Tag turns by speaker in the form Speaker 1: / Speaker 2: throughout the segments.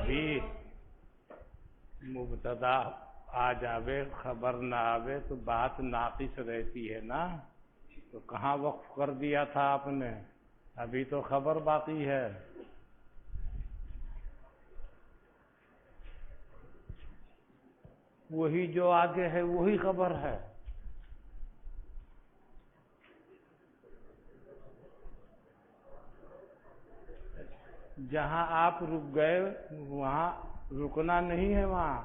Speaker 1: ابھی مبتدا آ جاوے خبر نہ آوے تو بات ناقص رہتی ہے نا. تو کہاں وقف کر دیا تھا آپ نے؟ ابھی تو خبر باقی ہے. وہی جو آگے ہے وہی خبر ہے. جہاں آپ رک گئے وہاں رکنا نہیں ہے. وہاں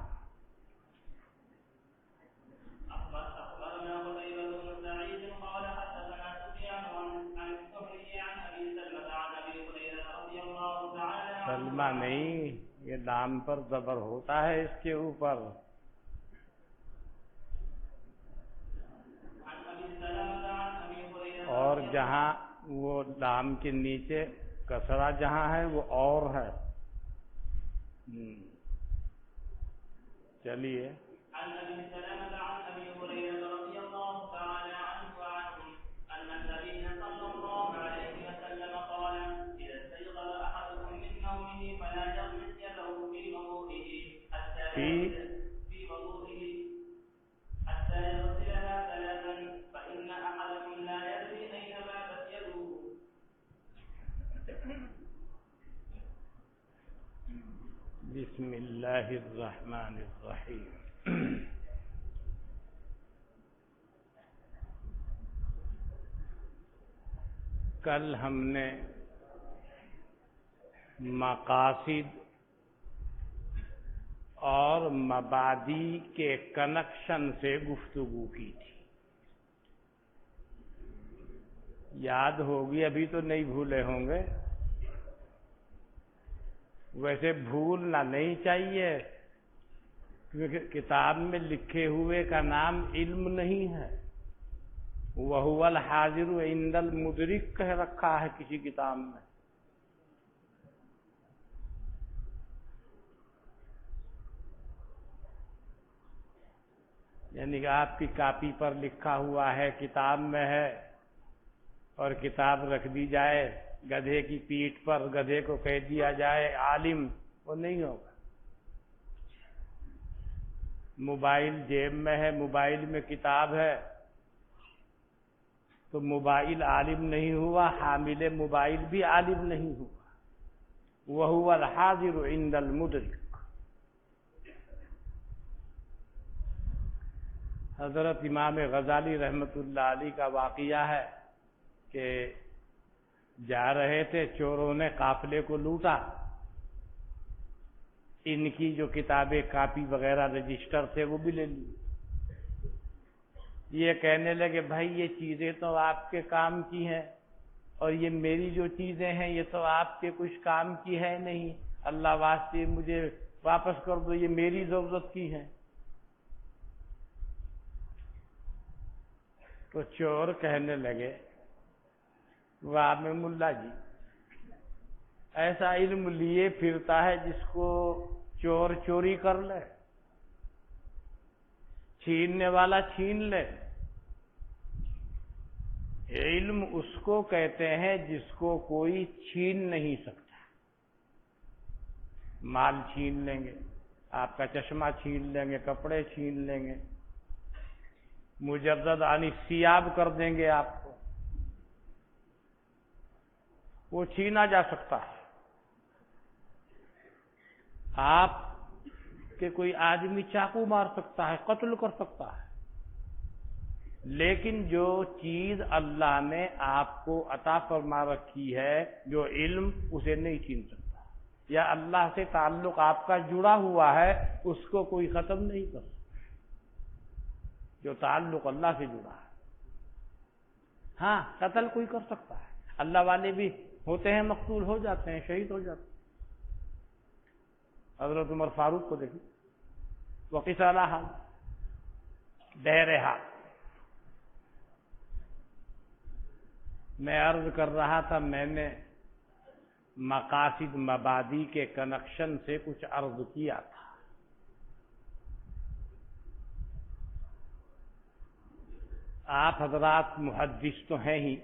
Speaker 1: سلمہ نہیں، یہ نام پر زبر ہوتا ہے اس کے اوپر. اور جہاں وہ لام کے نیچے کسرہ جہاں ہے وہ اور ہے. چلیے. بسم اللہ الرحمن الرحیم. کل ہم نے مقاصد اور مبادی کے کنیکشن سے گفتگو کی تھی. یاد ہوگی، ابھی تو نہیں بھولے ہوں گے. ویسے بھولنا نہیں چاہیے کیونکہ کتاب میں لکھے ہوئے کا نام علم نہیں ہے. وَهُوَ الْحَاضِرُ عِنْدَ الْمُدْرِكِ کہہ رکھا ہے کسی کتاب میں. یعنی کہ آپ کی کاپی پر لکھا ہوا ہے، کتاب میں ہے، اور کتاب رکھ دی جائے گدھے کی پیٹھ پر، گدھے کو کہہ دیا جائے عالم، وہ نہیں ہوگا. موبائل جیب میں ہے، موبائل میں کتاب ہے، تو موبائل عالم نہیں ہوا، حامل موبائل بھی عالم نہیں ہوا. وَهُوَ الْحَاضِرُ عِنْدَ الْمُدْرِكِ. حضرت امام غزالی رحمۃ اللہ علیہ کا واقعہ ہے کہ جا رہے تھے، چوروں نے قافلے کو لوٹا. ان کی جو کتابیں، کاپی وغیرہ، رجسٹر تھے وہ بھی لے لی. یہ کہنے لگے بھائی یہ چیزیں تو آپ کے کام کی ہیں، اور یہ میری جو چیزیں ہیں یہ تو آپ کے کچھ کام کی ہے نہیں. اللہ واسطے مجھے واپس کر دو، یہ میری ضرورت کی ہیں. تو چور کہنے لگے واہ میں ملا جی، ایسا علم لیے پھرتا ہے جس کو چور چوری کر لے، چھیننے والا چھین لے. علم اس کو کہتے ہیں جس کو کوئی چھین نہیں سکتا. مال چھین لیں گے، آپ کا چشمہ چھین لیں گے، کپڑے چھین لیں گے، مجرد عن الثیاب کر دیں گے آپ کو، وہ چھینا جا سکتا ہے. آپ کے کوئی آدمی چاقو مار سکتا ہے، قتل کر سکتا ہے، لیکن جو چیز اللہ نے آپ کو عطا فرما رکھی ہے، جو علم، اسے نہیں چھین سکتا. یا اللہ سے تعلق آپ کا جڑا ہوا ہے، اس کو کوئی ختم نہیں کر سکتا. جو تعلق اللہ سے جڑا ہے. ہاں قتل کوئی کر سکتا ہے، اللہ والے بھی ہوتے ہیں، مقتول ہو جاتے ہیں، شہید ہو جاتے ہیں. حضرت عمر فاروق کو دیکھیں، وقس علیہ بہرہا. میں عرض کر رہا تھا، میں نے مقاصد مبادی کے کنیکشن سے کچھ عرض کیا تھا. آپ حضرات محدث تو ہیں ہی،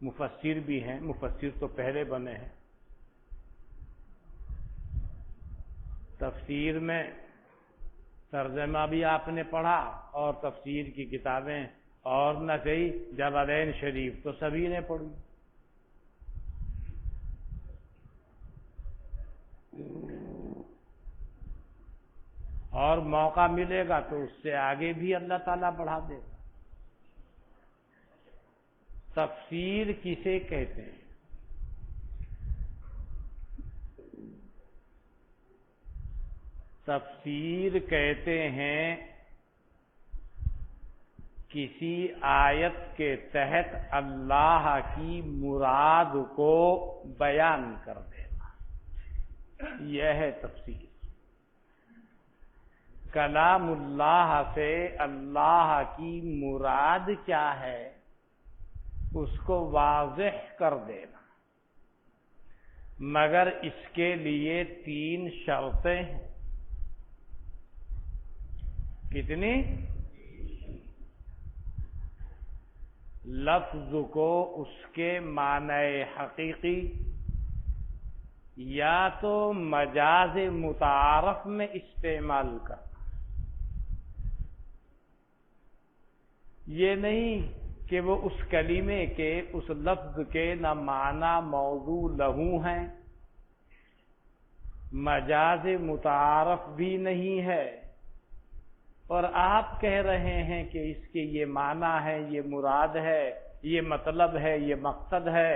Speaker 1: مفسر بھی ہیں، مفسر تو پہلے بنے ہیں. تفسیر میں ترجمہ بھی آپ نے پڑھا اور تفسیر کی کتابیں اور نہ صحیح جلالین شریف تو سبھی نے پڑھی. اور موقع ملے گا تو اس سے آگے بھی اللہ تعالیٰ بڑھا دے گا. تفسیر کسے کہتے ہیں؟ تفسیر کہتے ہیں کسی آیت کے تحت اللہ کی مراد کو بیان کر دینا، یہ ہے تفسیر. کلام اللہ سے اللہ کی مراد کیا ہے اس کو واضح کر دینا، مگر اس کے لیے 3 شرطیں ہیں. کتنی؟ لفظ کو اس کے معنی حقیقی یا تو مجاز متعارف میں استعمال کرنا. یہ نہیں کہ وہ اس کلمے کے اس لفظ کے نہ معنی موضوع لہو ہیں، مجاز متعارف بھی نہیں ہے، اور آپ کہہ رہے ہیں کہ اس کے یہ معنی ہے، یہ مراد ہے، یہ مطلب ہے، یہ مقصد ہے.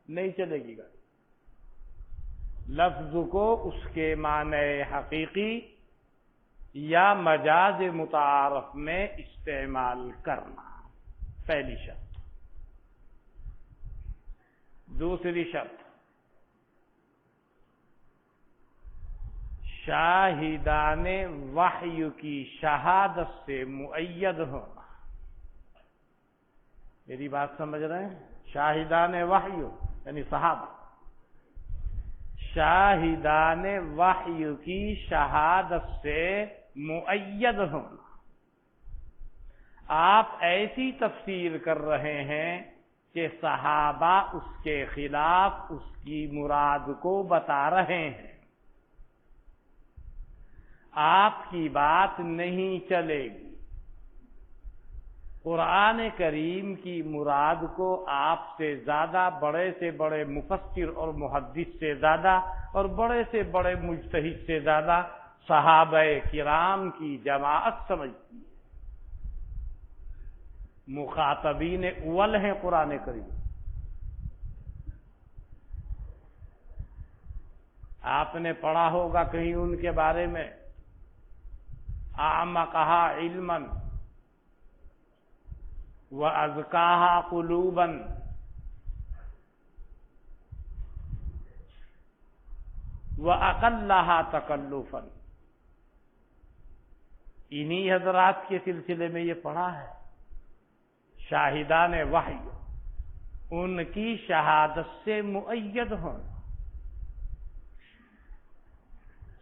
Speaker 1: نہیں چلے گی گا. لفظ کو اس کے معنی حقیقی یا مجاز متعارف میں استعمال کرنا، پہلی شرط. دوسری شرط، شاہدان وحی کی شہادت سے مؤید ہونا. میری بات سمجھ رہے ہیں؟ شاہدان وحی یعنی صحابہ، شاہدان وحی کی شہادت سے مؤید ہونا. آپ ایسی تفسیر کر رہے ہیں کہ صحابہ اس کے خلاف اس کی مراد کو بتا رہے ہیں. آپ کی بات نہیں چلے گی. قرآن کریم کی مراد کو آپ سے زیادہ، بڑے سے بڑے مفسر اور محدث سے زیادہ، اور بڑے سے بڑے مجتہد سے زیادہ صحابہ کرام کی جماعت سمجھتی ہے. مخاطبین اول ہیں قرآن کریم. آپ نے پڑھا ہوگا کہیں ان کے بارے میں، اعمقها علما وازکاها قلوبا واقلها تکلفا. انہی حضرات کے سلسلے میں یہ پڑھا ہے. شاہدان وحی ان کی شہادت سے مؤید ہونا.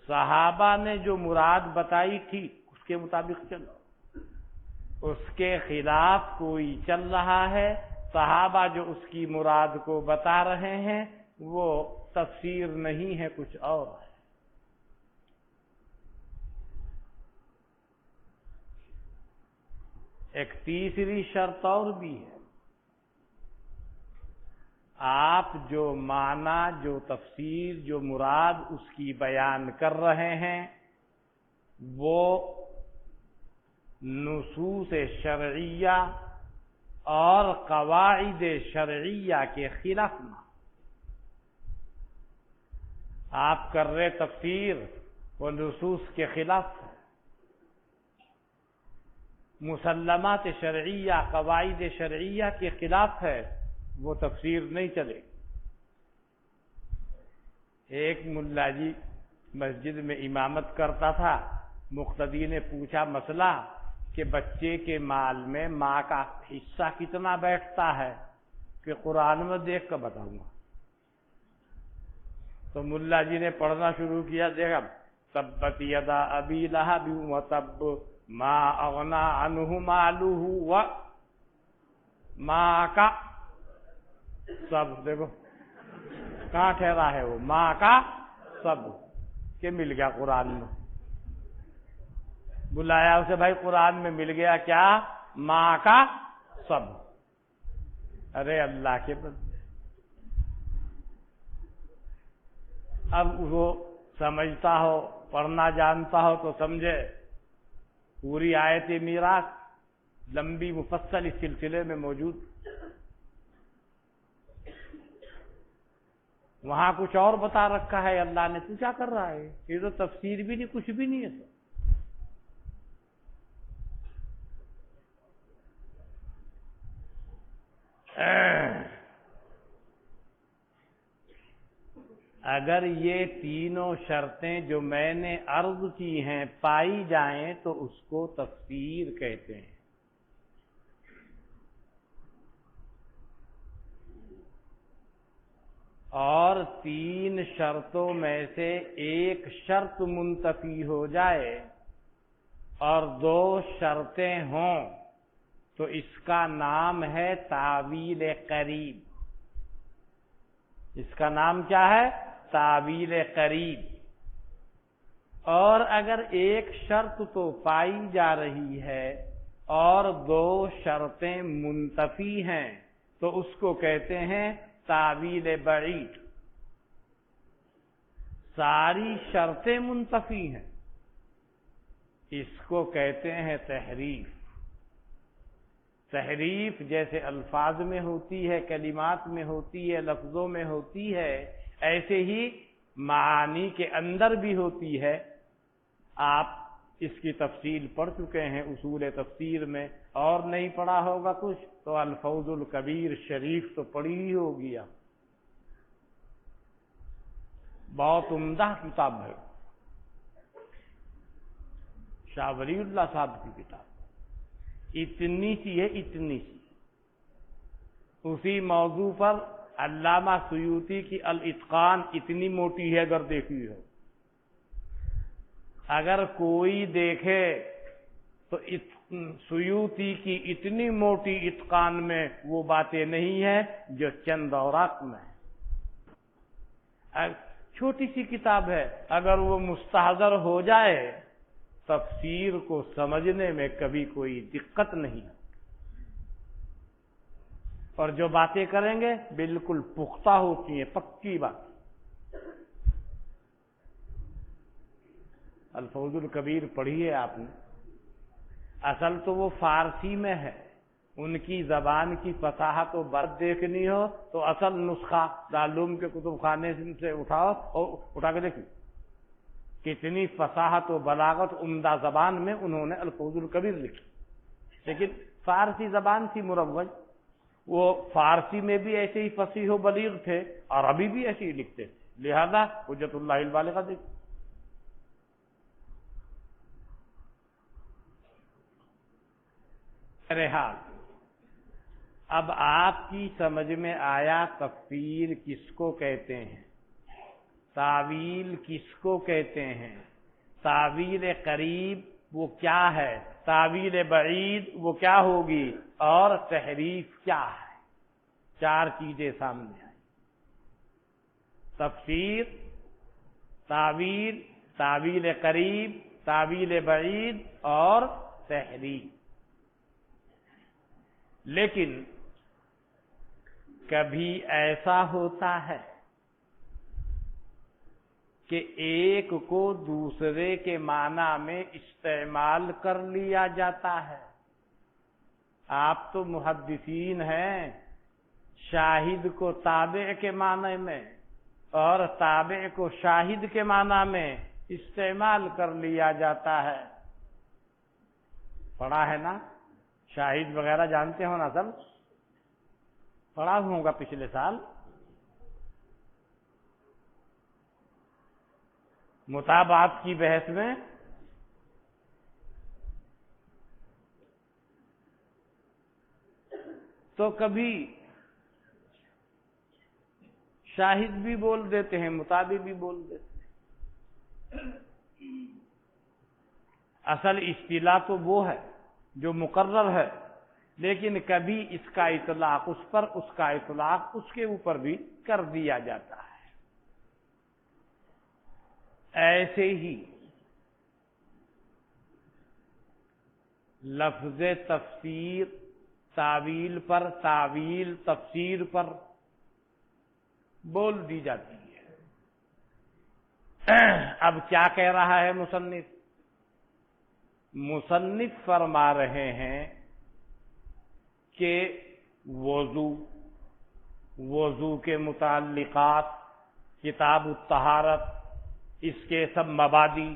Speaker 1: صحابہ نے جو مراد بتائی تھی اس کے مطابق چلو. اس کے خلاف کوئی چل رہا ہے، صحابہ جو اس کی مراد کو بتا رہے ہیں وہ تفسیر نہیں ہے، کچھ اور ہے. ایک تیسری شرط اور بھی ہے. آپ جو معنی، جو تفسیر، جو مراد اس کی بیان کر رہے ہیں وہ نصوص شرعیہ اور قواعد شرعیہ کے خلاف نہ. آپ کر رہے تفسیر وہ نصوص کے خلاف ہے. مسلمات شرعیہ، قواعد شرعیہ کے خلاف ہے، وہ تفسیر نہیں چلے. ایک ملا جی مسجد میں امامت کرتا تھا. مقتدی نے پوچھا مسئلہ کہ بچے کے مال میں ماں کا حصہ کتنا بیٹھتا ہے کہ قرآن میں دیکھ کر بتاؤں گا. تو ملا جی نے پڑھنا شروع کیا. دیکھا تبت یدا ابی لہب وتب ما اغنا عنہ مالہ ماں کا سب. دیکھو کہاں ٹھہرا ہے وہ، ماں کا سب. کہ مل گیا قرآن میں. بلایا اسے، بھائی قرآن میں مل گیا کیا؟ ماں کا سب. ارے اللہ کے بندے، اب وہ سمجھتا ہو، پڑھنا جانتا ہو تو سمجھے. پوری آیت میراث لمبی مفصل اس سلسلے میں موجود. وہاں کچھ اور بتا رکھا ہے اللہ نے. تو کیا کر رہا ہے؟ یہ تو تفسیر بھی نہیں، کچھ بھی نہیں ہے. اگر یہ تینوں شرطیں جو میں نے عرض کی ہیں پائی جائیں تو اس کو تفسیر کہتے ہیں. اور 3 شرطوں میں سے ایک شرط منتفی ہو جائے اور 2 شرطیں ہوں تو اس کا نام ہے تاویل قریب. اس کا نام کیا ہے؟ تاویل قریب. اور اگر ایک شرط تو پائی جا رہی ہے اور 2 شرطیں منتفی ہیں تو اس کو کہتے ہیں تاویل بعید. ساری شرطیں منتفی ہیں، اس کو کہتے ہیں تحریف. تحریف جیسے الفاظ میں ہوتی ہے، کلمات میں ہوتی ہے، لفظوں میں ہوتی ہے، ایسے ہی معانی کے اندر بھی ہوتی ہے. آپ اس کی تفصیل پڑھ چکے ہیں اصول تفسیر میں، اور نہیں پڑھا ہوگا کچھ تو الفوز الکبیر شریف تو پڑھی ہی ہوگی. بہت عمدہ کتاب ہے، شاہ ولی اللہ صاحب کی کتاب. اتنی سی ہے، اتنی سی. اسی موضوع پر علامہ سیوطی کی الاتقان اتنی موٹی ہے اگر دیکھی ہو. اگر کوئی دیکھے تو سیوطی کی اتنی موٹی اتقان میں وہ باتیں نہیں ہیں جو چند اوراق میں ہیں. چھوٹی سی کتاب ہے، اگر وہ مستحضر ہو جائے تفسیر کو سمجھنے میں کبھی کوئی دقت نہیں. اور جو باتیں کریں گے بالکل پختہ ہوتی ہیں، پکی بات. الفوز الکبیر پڑھی ہے آپ نے؟ اصل تو وہ فارسی میں ہے. ان کی زبان کی فصاحت و برد دیکھنی ہو تو اصل نسخہ دارالعلوم کے کتب خانے سے اٹھاؤ اور اٹھا کے دیکھیں کتنی فصاحت و بلاغت عمدہ زبان میں انہوں نے الفوز الکبیر لکھی. لیکن فارسی زبان تھی مروج، وہ فارسی میں بھی ایسے ہی فصیح و بلیغ تھے، عربی بھی ایسے ہی لکھتے تھے. لہذا حجت اللہ البالغہ دیکھ. بہرحال اب آپ کی سمجھ میں آیا تفسیر کس کو کہتے ہیں، تاویل کس کو کہتے ہیں، تاویل قریب وہ کیا ہے، تاویل بعید وہ کیا ہوگی، اور تحریف کیا ہے. 4 چیزیں سامنے آئی: تفسیر، تاویل، تاویل قریب، تاویل بعید اور تحریف. لیکن کبھی ایسا ہوتا ہے کہ ایک کو دوسرے کے معنی میں استعمال کر لیا جاتا ہے. آپ تو محدثین ہیں، شاہد کو تابع کے معنی میں اور تابع کو شاہد کے معنی میں استعمال کر لیا جاتا ہے. پڑھا ہے نا؟ شاہد وغیرہ جانتے ہو نا سب؟ پڑھا ہوں گا پچھلے سال. مطابعات کی بحث میں تو کبھی شاہد بھی بول دیتے ہیں، مطابع بھی بول دیتے ہیں. اصل اصطلاح تو وہ ہے جو مقرر ہے، لیکن کبھی اس کا اطلاق اس پر، اس کا اطلاق اس کے اوپر بھی کر دیا جاتا ہے. ایسے ہی لفظ تفسیر تاویل پر، تاویل تفسیر پر بول دی جاتی ہے۔ اب کیا کہہ رہا ہے مصنف؟ مصنف فرما رہے ہیں کہ وضو کے متعلقات، کتاب الطہارت، اس کے سب مبادی،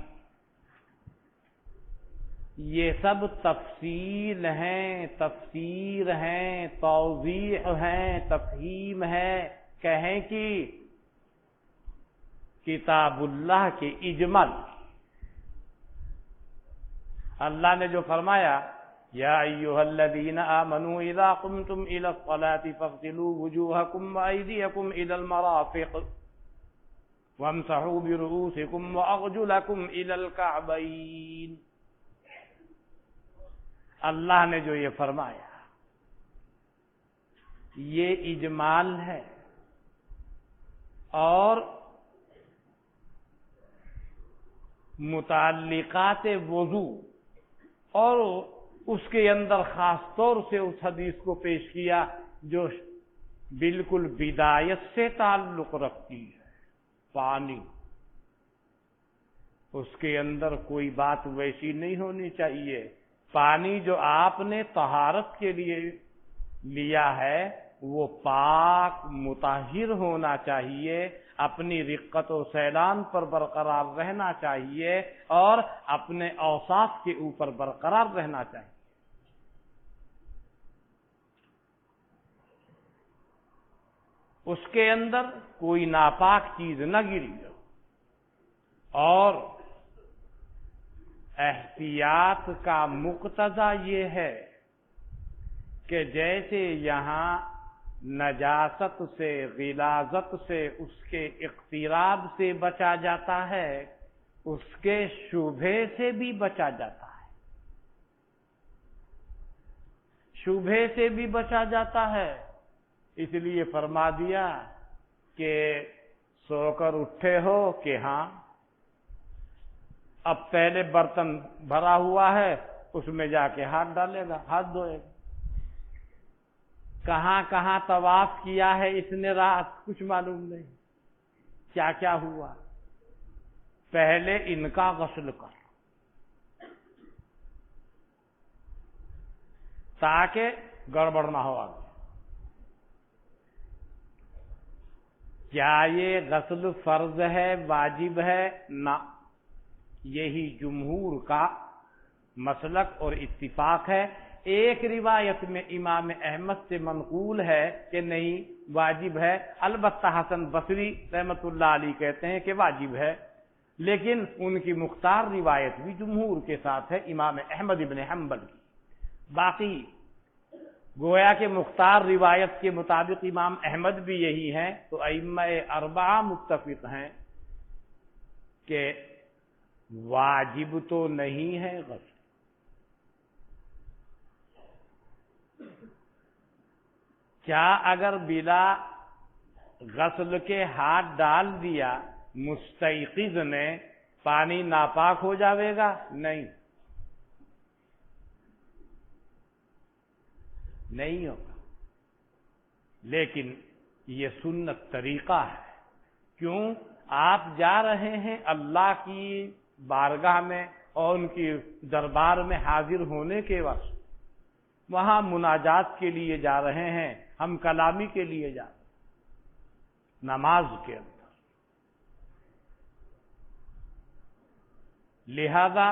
Speaker 1: یہ سب تفصیل ہیں، تفسیر ہیں، توضیح ہیں، تفہیم ہے، کہیں کہ کتاب اللہ کے اجمل۔ اللہ نے جو فرمایا یا ایھا الذین آمنوا اذا قمتم الى الصلاة فاغسلوا وجوہکم وایدیکم الى المرافق وامسحوا برؤوسکم وارجلکم الى الکعبین۔ اللہ نے جو یہ فرمایا یہ اجمال ہے، اور متعلقات وضو، اور اس کے اندر خاص طور سے اس حدیث کو پیش کیا جو بالکل بدایت سے تعلق رکھتی ہے، پانی۔ اس کے اندر کوئی بات ویسی نہیں ہونی چاہیے۔ پانی جو آپ نے طہارت کے لیے لیا ہے وہ پاک مطہر ہونا چاہیے، اپنی رقت و سیلان پر برقرار رہنا چاہیے، اور اپنے اوصاف کے اوپر برقرار رہنا چاہیے۔ اس کے اندر کوئی ناپاک چیز نہ گری ہو، اور احتیاط کا مقتضا یہ ہے کہ جیسے یہاں نجاست سے، غلاظت سے، اس کے اقتراب سے بچا جاتا ہے، اس کے شبہے سے بھی بچا جاتا ہے، شبہے سے بھی بچا جاتا ہے۔ اس لیے فرما دیا کہ سو کر اٹھے ہو کہ ہاں اب پہلے برتن بھرا ہوا ہے، اس میں جا کے ہاتھ ڈالے گا، ہاتھ دھوئے گا۔ کہاں کہاں طواف کیا ہے اس نے رات، کچھ معلوم نہیں، کیا کیا ہوا۔ پہلے ان کا غسل کر، تاکہ گڑبڑ نہ ہو آگے۔ کیا یہ غسل فرض ہے، واجب ہے؟ نہ، یہی جمہور کا مسلک اور اتفاق ہے۔ ایک روایت میں امام احمد سے منقول ہے کہ نہیں واجب ہے، البتہ حسن بصری رحمۃ اللہ علیہ کہتے ہیں کہ واجب ہے، لیکن ان کی مختار روایت بھی جمہور کے ساتھ ہے، امام احمد ابن حنبل کی۔ باقی گویا کہ مختار روایت کے مطابق امام احمد بھی یہی ہیں، تو ائمہ اربعہ متفق ہیں کہ واجب تو نہیں ہے غسل۔ کیا اگر بلا غسل کے ہاتھ ڈال دیا مستيقظ نے، پانی ناپاک ہو جاوے گا؟ نہیں ہوگا، لیکن یہ سنت طریقہ ہے۔ کیوں؟ آپ جا رہے ہیں اللہ کی بارگاہ میں اور ان کی دربار میں حاضر ہونے کے وقت، وہاں مناجات کے لیے جا رہے ہیں، ہم کلامی کے لیے جا رہے ہیں، نماز کے اندر۔ لہذا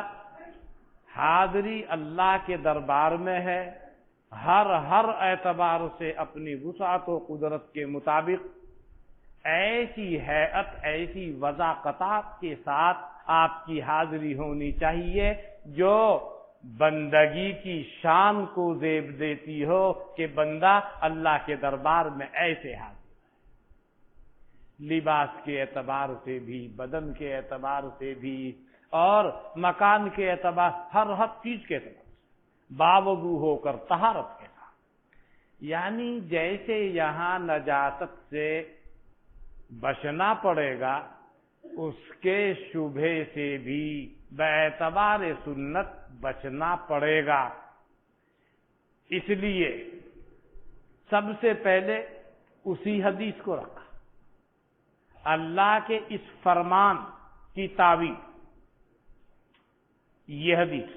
Speaker 1: حاضری اللہ کے دربار میں ہے، ہر اعتبار سے اپنی وسعت و قدرت کے مطابق ایسی ہیئت، ایسی وضاقتات کے ساتھ آپ کی حاضری ہونی چاہیے جو بندگی کی شان کو زیب دیتی ہو کہ بندہ اللہ کے دربار میں ایسے حاضر ہے، لباس کے اعتبار سے بھی، بدن کے اعتبار سے بھی، اور مکان کے اعتبار، ہر چیز کے اعتبار سے باوضو ہو کر طہارت کے ساتھ۔ یعنی جیسے یہاں نجاست سے بچنا پڑے گا، اس کے شبہ سے بھی باعتبار سنت بچنا پڑے گا۔ اس لیے سب سے پہلے اسی حدیث کو رکھا، اللہ کے اس فرمان کی تعویل، یہ حدیث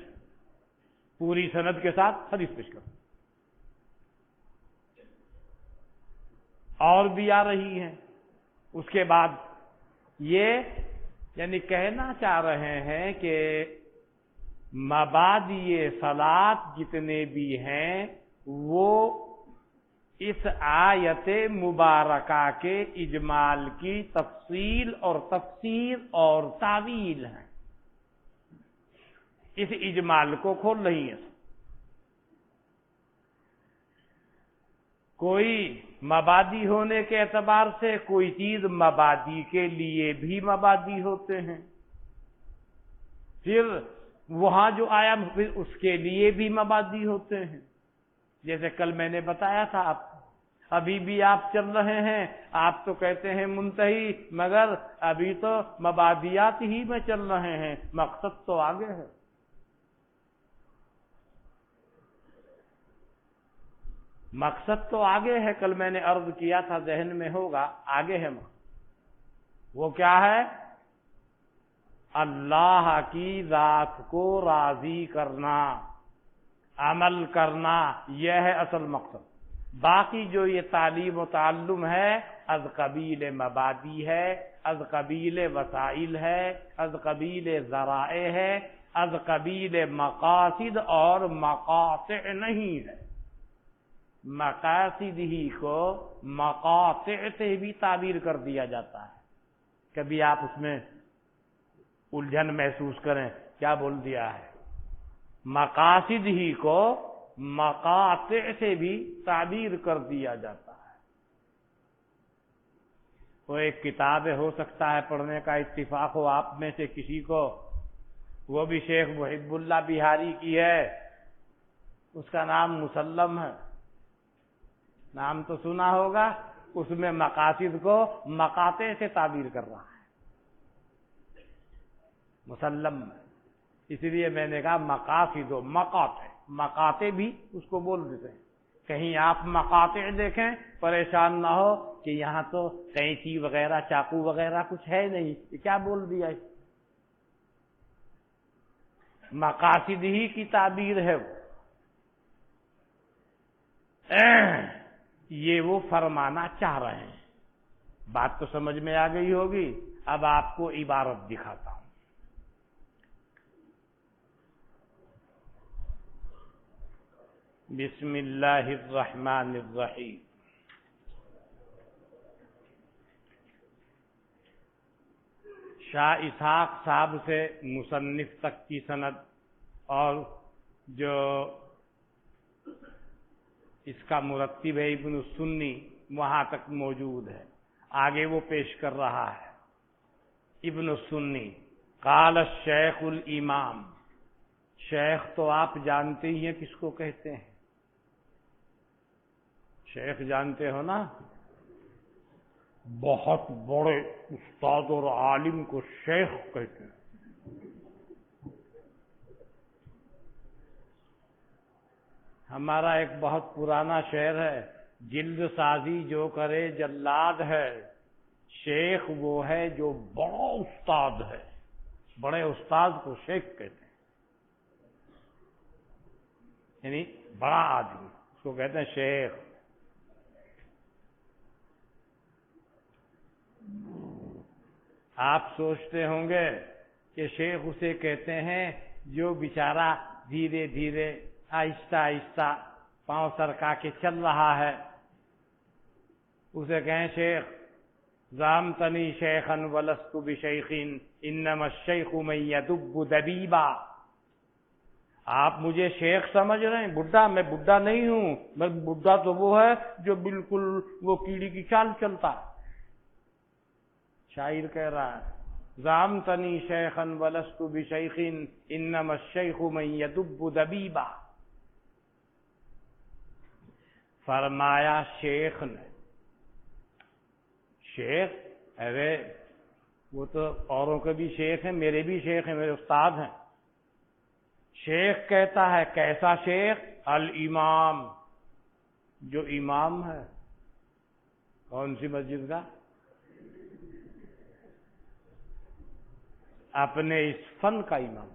Speaker 1: پوری سند کے ساتھ حدیث پیش کرو، اور بھی آ رہی ہیں۔ اس کے بعد یہ یعنی کہنا چاہ رہے ہیں کہ مبادئ صلاۃ جتنے بھی ہیں وہ اس آیت مبارکہ کے اجمال کی تفصیل اور تفسیر اور تعویل ہیں، اس اجمال کو کھول رہی ہیں۔ کوئی مبادی ہونے کے اعتبار سے کوئی چیز مبادی کے لیے بھی مبادی ہوتے ہیں، پھر وہاں جو آیا پھر اس کے لیے بھی مبادی ہوتے ہیں۔ جیسے کل میں نے بتایا تھا آپ کو، ابھی بھی آپ چل رہے ہیں، آپ تو کہتے ہیں منتہی، مگر ابھی تو مبادیات ہی میں چل رہے ہیں، مقصد تو آگے ہے۔ مقصد تو آگے ہے، کل میں نے عرض کیا تھا، ذہن میں ہوگا، آگے ہے مقصد۔ وہ کیا ہے؟ اللہ کی ذات کو راضی کرنا، عمل کرنا، یہ ہے اصل مقصد۔ باقی جو یہ تعلیم و تعلم ہے از قبیل مبادی ہے، از قبیل وسائل ہے، از قبیل ذرائع ہے، از قبیل مقاصد اور مقاطع نہیں ہے۔ مقاصد ہی کو مقاطع سے بھی تعبیر کر دیا جاتا ہے۔ کبھی آپ اس میں الجھن محسوس کریں، کیا بول دیا ہے؟ مقاصد ہی کو مقاطع سے بھی تعبیر کر دیا جاتا ہے۔ وہ ایک کتاب ہو سکتا ہے پڑھنے کا اتفاق ہو آپ میں سے کسی کو، وہ بھی شیخ محب اللہ بہاری کی ہے، اس کا نام مسلم ہے، نام تو سنا ہوگا۔ اس میں مقاصد کو مقاطع سے تعبیر کر رہا ہے، مسلم۔ اس لیے میں نے کہا مقاصد و مقاطع، مقاطع بھی اس کو بول دیتے ہیں۔ کہیں آپ مقاطع دیکھیں پریشان نہ ہو کہ یہاں تو قینچی وغیرہ چاقو وغیرہ کچھ ہے نہیں، یہ کیا بول دیا؟ مقاصد ہی کی تعبیر ہے وہ۔ یہ وہ فرمانا چاہ رہے ہیں۔ بات تو سمجھ میں آ گئی ہوگی۔ اب آپ کو عبارت دکھاتا ہوں۔ بسم اللہ الرحمن الرحیم۔ شاہ اسحاق صاحب سے مصنف تک کی سند اور جو اس کا مرتب ہے ابن السنی، وہاں تک موجود ہے۔ آگے وہ پیش کر رہا ہے۔ ابن السنی قال الشیخ الامام، شیخ تو آپ جانتے ہی ہیں کس کو کہتے ہیں؟ شیخ جانتے ہو نا؟ بہت بڑے استاد اور عالم کو شیخ کہتے ہیں۔ ہمارا ایک بہت پرانا شعر ہے، جلد سازی جو کرے جلاد ہے، شیخ وہ ہے جو بڑا استاد ہے۔ بڑے استاد کو شیخ کہتے ہیں، یعنی بڑا آدمی، اس کو کہتے ہیں شیخ۔ آپ سوچتے ہوں گے کہ شیخ اسے کہتے ہیں جو بیچارہ دھیرے دھیرے آہستہ آہستہ پاؤں سرکا کے چل رہا ہے، اسے کہیں شیخ۔ زعمتنی شیخا ولست بشیخ انما الشیخ من یدب دبیبا۔ آپ مجھے شیخ سمجھ رہے ہیں، بڈھا؟ میں بڈھا نہیں ہوں، میں بڈھا تو وہ ہے جو بالکل وہ کیڑی کی چال چلتا ہے۔ شاعر کہہ رہا ہے زعمتنی شیخا ولست بشیخ انما الشیخ من یدب دبیبا۔ فرمایا شیخ نے، شیخ ارے وہ تو اوروں کے بھی شیخ ہیں، میرے بھی شیخ ہیں، میرے استاد ہیں۔ شیخ کہتا ہے، کیسا شیخ؟ الامام، جو امام ہے۔ کون سی مسجد کا؟ اپنے اس فن کا امام۔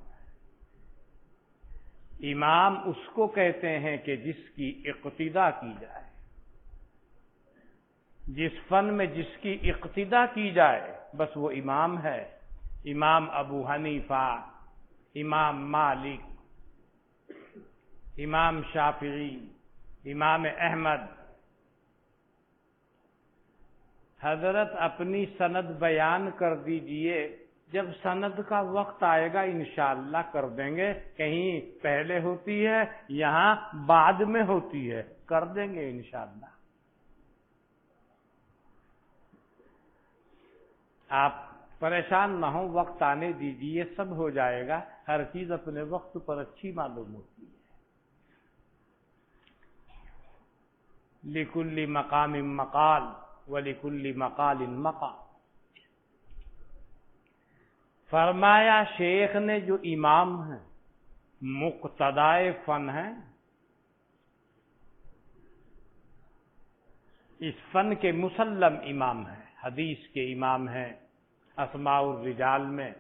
Speaker 1: امام اس کو کہتے ہیں کہ جس کی اقتدا کی جائے، جس فن میں جس کی اقتدا کی جائے بس وہ امام ہے۔ امام ابو حنیفہ، امام مالک، امام شافعی، امام احمد۔ حضرت اپنی سند بیان کر دیجئے، جب سند کا وقت آئے گا انشاءاللہ کر دیں گے، کہیں پہلے ہوتی ہے یہاں بعد میں ہوتی ہے، کر دیں گے انشاءاللہ۔ آپ پریشان نہ ہوں، وقت آنے دیجئے، سب ہو جائے گا۔ ہر چیز اپنے وقت پر اچھی معلوم ہوتی ہے۔ لِكُلِّ مَقَامٍ مَقَالٌ وَلِكُلِّ مَقَالٍ مَقَالٌ۔ فرمایا شیخ نے جو امام ہیں، مقتدائے فن ہیں، اس فن کے مسلم امام ہیں، حدیث کے امام ہیں، اسماء الرجال میں،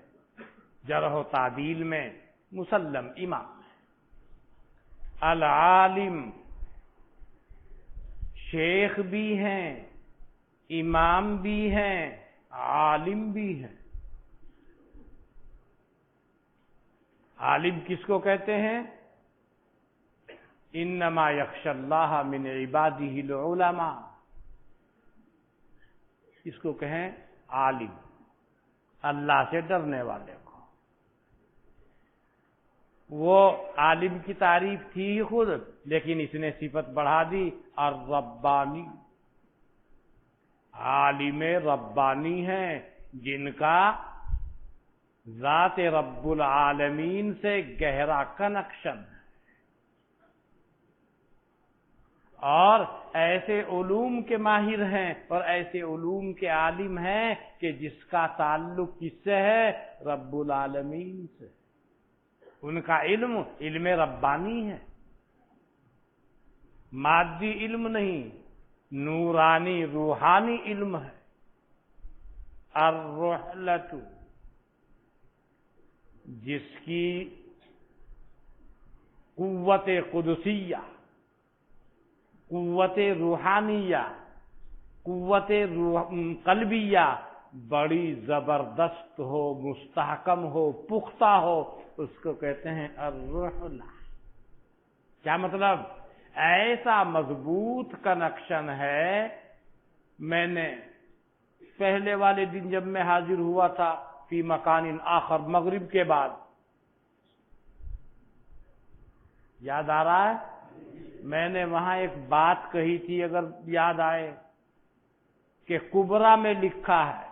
Speaker 1: جرح و تعدیل میں مسلم امام ہیں۔ العالم، شیخ بھی ہیں، امام بھی ہیں، عالم بھی ہیں۔ عالم کس کو کہتے ہیں؟ انما یخشی اللہ من عبادہ العلماء، اس کو کہیں عالم، اللہ سے ڈرنے والے کو۔ وہ عالم کی تعریف تھی ہی خود، لیکن اس نے صفت بڑھا دی، الربانی، عالم ربانی ہیں، جن کا ذات رب العالمین سے گہرا کنیکشن ہے، اور ایسے علوم کے ماہر ہیں اور ایسے علوم کے عالم ہیں کہ جس کا تعلق کس سے ہے؟ رب العالمین سے۔ ان کا علم علم ربانی ہے، مادی علم نہیں، نورانی روحانی علم ہے۔ الرحلۃ، جس کی قوت قدسیہ، قوت روحانیہ، قوت قلبیہ بڑی زبردست ہو، مستحکم ہو، پختہ ہو، اس کو کہتے ہیں الرحلہ۔ کیا مطلب؟ ایسا مضبوط کنیکشن ہے۔ میں نے پہلے والے دن جب میں حاضر ہوا تھا فی مکان آخر، مغرب کے بعد، یاد آ رہا ہے؟ میں نے وہاں ایک بات کہی تھی، اگر یاد آئے، کہ کبرا میں لکھا ہے،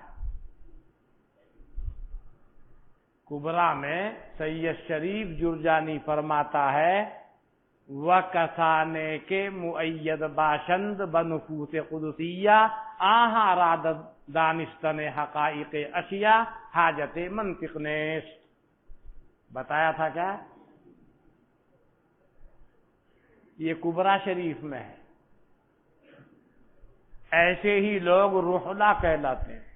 Speaker 1: کبرا میں سید شریف جرجانی فرماتا ہے، وَکَسانے کے مؤید باشند بنفوس قدسیہ، آہاں رادت دانستن حقائق اشیاء، حاجت منطق نیست۔ بتایا تھا کیا؟ یہ کبرا شریف میں ہے۔ ایسے ہی لوگ رحلہ کہلاتے ہیں،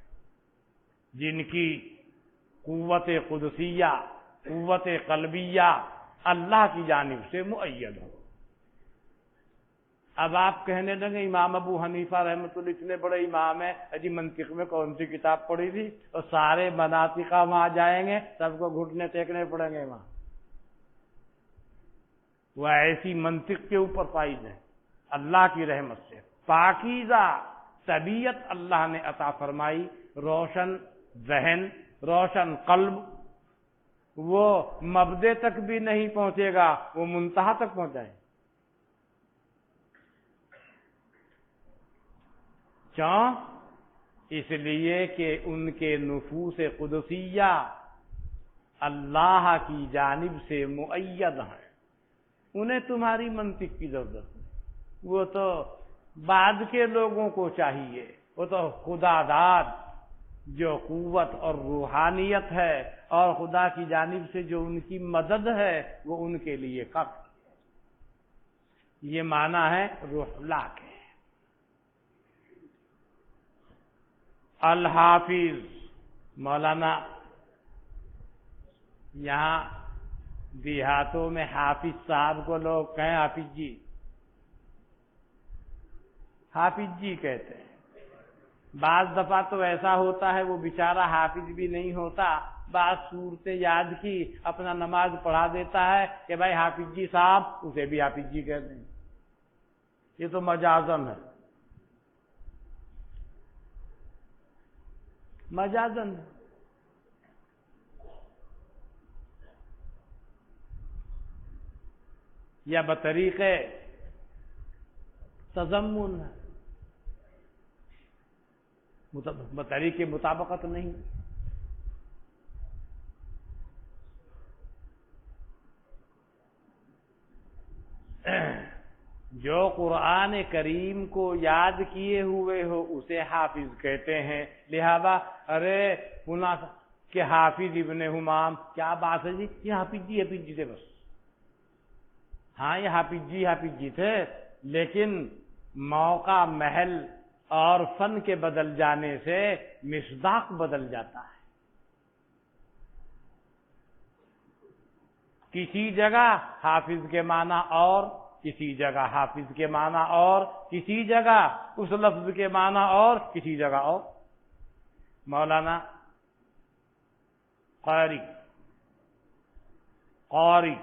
Speaker 1: جن کی قوت قدسیہ، قوت قلبیہ اللہ کی جانب سے مؤید ہو۔ اب آپ کہنے لگے امام ابو حنیفہ رحمۃ اللہ اتنے بڑے امام ہیں، جی منطق میں کون سی کتاب پڑھی تھی؟ اور سارے مناطقہ وہاں جائیں گے، سب کو گھٹنے ٹیکنے پڑیں گے وہاں۔ وہ ایسی منطق کے اوپر فائز ہے، اللہ کی رحمت سے پاکیزہ طبیعت اللہ نے عطا فرمائی، روشن ذہن، روشن قلب۔ وہ مبدے تک بھی نہیں پہنچے گا، وہ منتہا تک پہنچائے۔ کیوں؟ اس لیے کہ ان کے نفوس قدسیہ اللہ کی جانب سے مؤید ہیں، انہیں تمہاری منطق کی ضرورت نہیں، وہ تو بعد کے لوگوں کو چاہیے، وہ تو خدا داد جو قوت اور روحانیت ہے اور خدا کی جانب سے جو ان کی مدد ہے وہ ان کے لیے کافی. یہ معنی ہے روح اللہ کے. الحافظ مولانا یہاں دیہاتوں میں حافظ صاحب کو لوگ کہیں حافظ جی، حافظ جی کہتے ہیں. بعض دفعہ تو ایسا ہوتا ہے وہ بیچارہ حافظ بھی نہیں ہوتا، بعض صورتیں یاد کی اپنا نماز پڑھا دیتا ہے کہ بھائی حافظ جی صاحب، اسے بھی حافظ جی کہتے ہیں. یہ تو مجازن ہے، مجازن. یا بطریق تضمن، بطریق مطابقت نہیں. جو قرآن کریم کو یاد کیے ہوئے ہو اسے حافظ کہتے ہیں. لہذا ارے فلاں کہ حافظ ابن حمام، کیا بات ہے جی، یہ حافظ جی تھے. بس ہاں یہ حافظ جی تھے، لیکن موقع، محل اور فن کے بدل جانے سے مصداق بدل جاتا ہے. کسی جگہ حافظ کے معنی اور، کسی جگہ حافظ کے معنی اور، کسی جگہ اس لفظ کے معنی اور، کسی جگہ اور. مولانا قاری، قاری،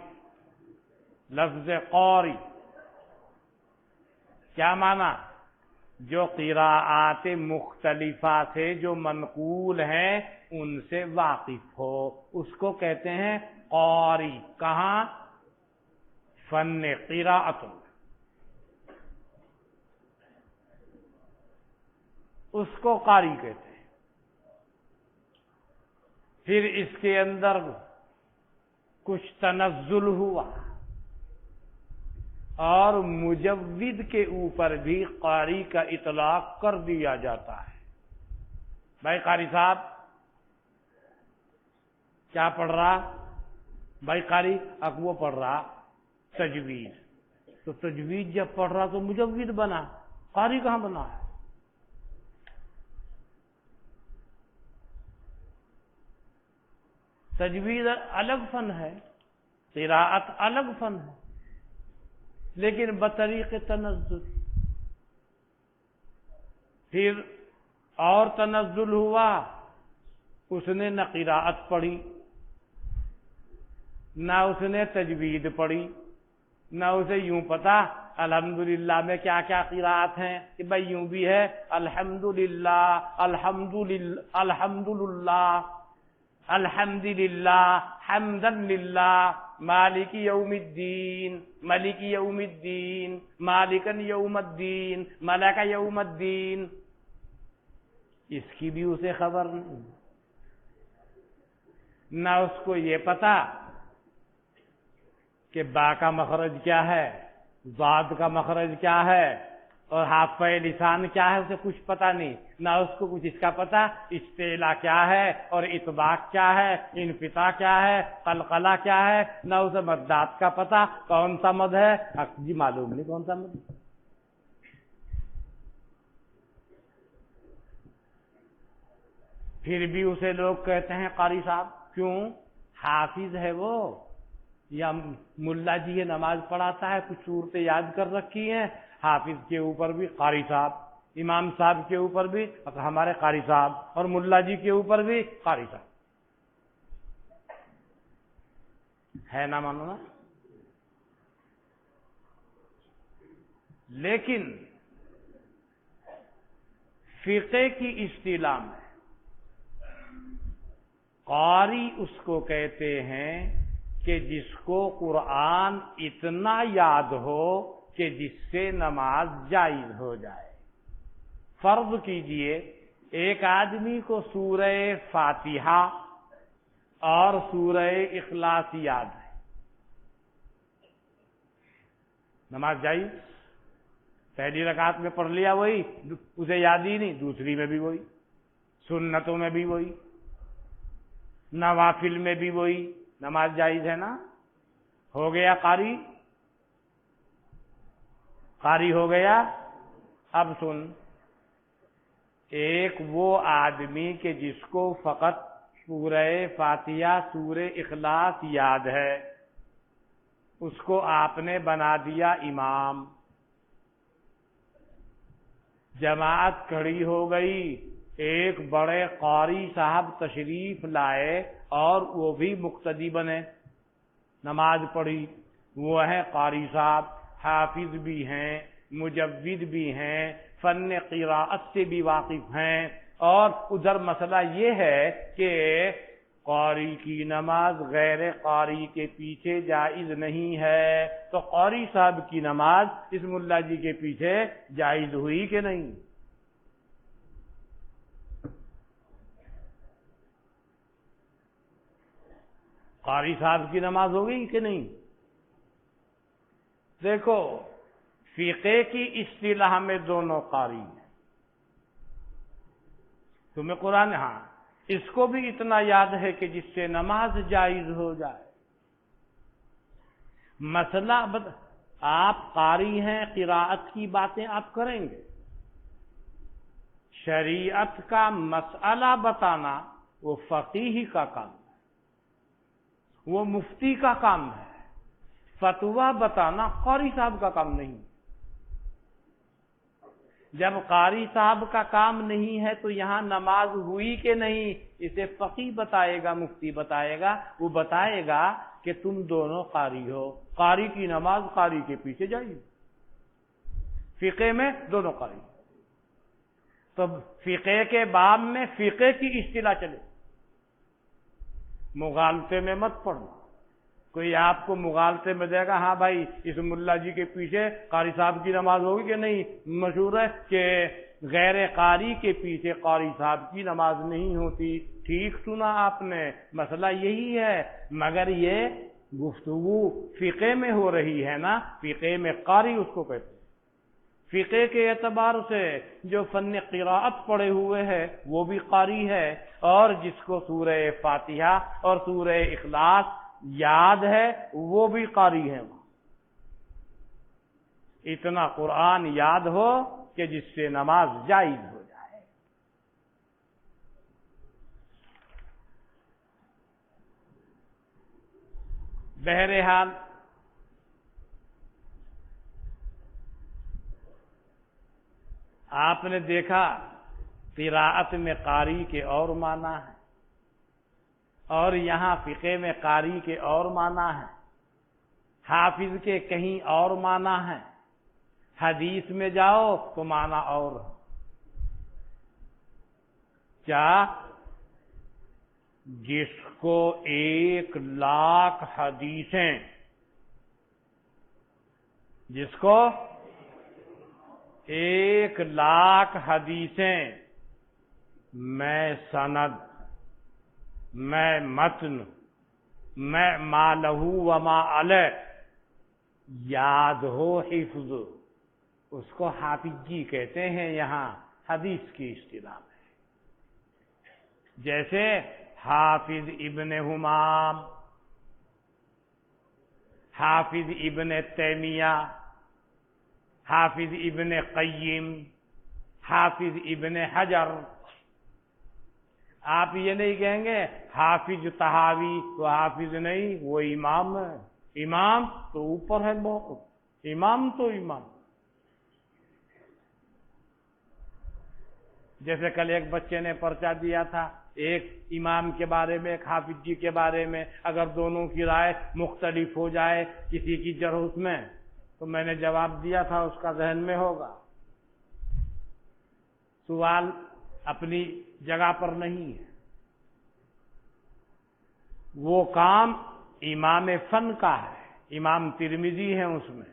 Speaker 1: لفظ قاری کیا معنی؟ جو قراءات مختلفہ سے جو منقول ہیں ان سے واقف ہو، اس کو کہتے ہیں قاری. کہاں؟ فن قراءت، اس کو قاری کہتے ہیں. پھر اس کے اندر کچھ تنزل ہوا اور مجود کے اوپر بھی قاری کا اطلاق کر دیا جاتا ہے. بھائی قاری صاحب کیا پڑھ رہا؟ بھائی قاری اب وہ پڑھ رہا تجوید. تو تجوید جب پڑھ رہا تو مجود بنا، قاری کہاں بنا ہے؟ تجوید الگ فن ہے، قراءت الگ فن ہے، لیکن بطریق تنزل. پھر اور تنزل ہوا، اس نے نہ قراءت پڑھی، نہ اس نے تجوید پڑھی، نہ اسے یوں پتا الحمدللہ میں کیا کیا قراءت ہیں کہ بھائی یوں بھی ہے الحمدللہ، الحمدللہ، الحمدللہ، الحمدللہ، حمدا للہ، مالک یوم الدین، ملک یوم الدین، مالکن یوم الدین، ملک یوم الدین. اس کی بھی اسے خبر نہیں، نہ اس کو یہ پتا کہ با کا مخرج کیا ہے، ضاد کا مخرج کیا ہے اور حافظ لسان کیا ہے، اسے کچھ پتا نہیں. نہ اس کو کچھ اس کا پتا استعلا کیا ہے اور اطباق کیا ہے، انفتاح کیا ہے، قلقلہ کیا ہے. نہ اسے مدات کا پتا کون سا مد ہے، جی معلوم نہیں کون سا مد. پھر بھی اسے لوگ کہتے ہیں قاری صاحب. کیوں؟ حافظ ہے وہ، یا ملا جی یہ نماز پڑھاتا ہے، کچھ صورتیں یاد کر رکھی ہیں، حافظ کے اوپر بھی قاری صاحب، امام صاحب کے اوپر بھی ہمارے قاری صاحب، اور ملا جی کے اوپر بھی قاری صاحب. ہے نہ ماننا. لیکن فقہ کی اصطلاح میں قاری اس کو کہتے ہیں کہ جس کو قرآن اتنا یاد ہو کہ جس سے نماز جائز ہو جائے. فرض کیجئے ایک آدمی کو سورہ فاتحہ اور سورہ اخلاص یاد ہے، نماز جائز. پہلی رکعت میں پڑھ لیا وہی، اسے یاد ہی نہیں، دوسری میں بھی وہی. سنتوں میں بھی وہی، نوافل میں بھی وہی، نماز جائز ہے نا؟ ہو گیا قاری؟ قاری ہو گیا؟ اب سن، ایک وہ آدمی کہ جس کو فقط سورہ فاتحہ سورہ اخلاص یاد ہے، اس کو آپ نے بنا دیا امام، جماعت کھڑی ہو گئی، ایک بڑے قاری صاحب تشریف لائے اور وہ بھی مقتدی بنے، نماز پڑھی، وہ ہیں قاری صاحب، حافظ بھی ہیں، مجود بھی ہیں، فن قراءت سے بھی واقف ہیں، اور ادھر مسئلہ یہ ہے کہ قاری کی نماز غیر قاری کے پیچھے جائز نہیں ہے، تو قاری صاحب کی نماز اس ملا جی کے پیچھے جائز ہوئی کہ نہیں؟ قاری صاحب کی نماز ہو گئی کہ نہیں؟ دیکھو، فقہ کی اصطلاح میں دونوں قاری ہیں، تمہیں قرآن، ہاں اس کو بھی اتنا یاد ہے کہ جس سے نماز جائز ہو جائے۔ مسئلہ آپ قاری ہیں، قراءت کی باتیں آپ کریں گے، شریعت کا مسئلہ بتانا وہ فقیہ کا کام ہے، وہ مفتی کا کام ہے، فتویٰ بتانا قاری صاحب کا کام نہیں۔ جب قاری صاحب کا کام نہیں ہے تو یہاں نماز ہوئی کہ نہیں، اسے فقیہ بتائے گا، مفتی بتائے گا، وہ بتائے گا کہ تم دونوں قاری ہو، قاری کی نماز قاری کے پیچھے جائے، فقہ میں دونوں قاری۔ تو فقہ کے باب میں فقہ کی اصطلاح چلے، مغالطے میں مت پڑنا۔ کوئی آپ کو مغالطے میں دے گا، ہاں بھائی اس ملا جی کے پیچھے قاری صاحب کی نماز ہوگی کہ نہیں؟ مشہور ہے کہ غیر قاری کے پیچھے قاری صاحب کی نماز نہیں ہوتی۔ ٹھیک سنا آپ نے، مسئلہ یہی ہے، مگر یہ گفتگو فقہ میں ہو رہی ہے نا، فقہ میں قاری اس کو کہتے ہیں۔ فقہ کے اعتبار سے جو فن قراءت پڑھے ہوئے ہے وہ بھی قاری ہے، اور جس کو سورہ فاتحہ اور سورہ اخلاص یاد ہے وہ بھی قاری ہے۔ اتنا قرآن یاد ہو کہ جس سے نماز جائز ہو جائے۔ بہرحال آپ نے دیکھا قراءت میں قاری کے اور معنی ہے، اور یہاں فقہ میں قاری کے اور معنی ہے، حافظ کے کہیں اور معنی ہے، حدیث میں جاؤ تو معنی اور ہے۔ کیا؟ جس کو 1,00,000 حدیثیں، جس کو 1,00,000 حدیثیں میں سند، میں متن، میں ما لہو وما علیہ یاد ہو، حفظ، اس کو حافظ جی کہتے ہیں یہاں حدیث کی اصطلاح میں۔ جیسے حافظ ابن حمام، حافظ ابن تیمیہ، حافظ ابن قیم، حافظ ابن حجر۔ آپ یہ نہیں کہیں گے حافظ طحاوی، وہ حافظ نہیں، وہ امام ہے، امام تو اوپر ہے موقف، امام تو امام۔ جیسے کل ایک بچے نے پرچہ دیا تھا، ایک امام کے بارے میں، ایک حافظ جی کے بارے میں، اگر دونوں کی رائے مختلف ہو جائے کسی کی جرح اس میں، تو میں نے جواب دیا تھا، اس کا ذہن میں ہوگا، سوال اپنی جگہ پر نہیں ہے، وہ کام امام فن کا ہے، امام ترمذی ہیں اس میں،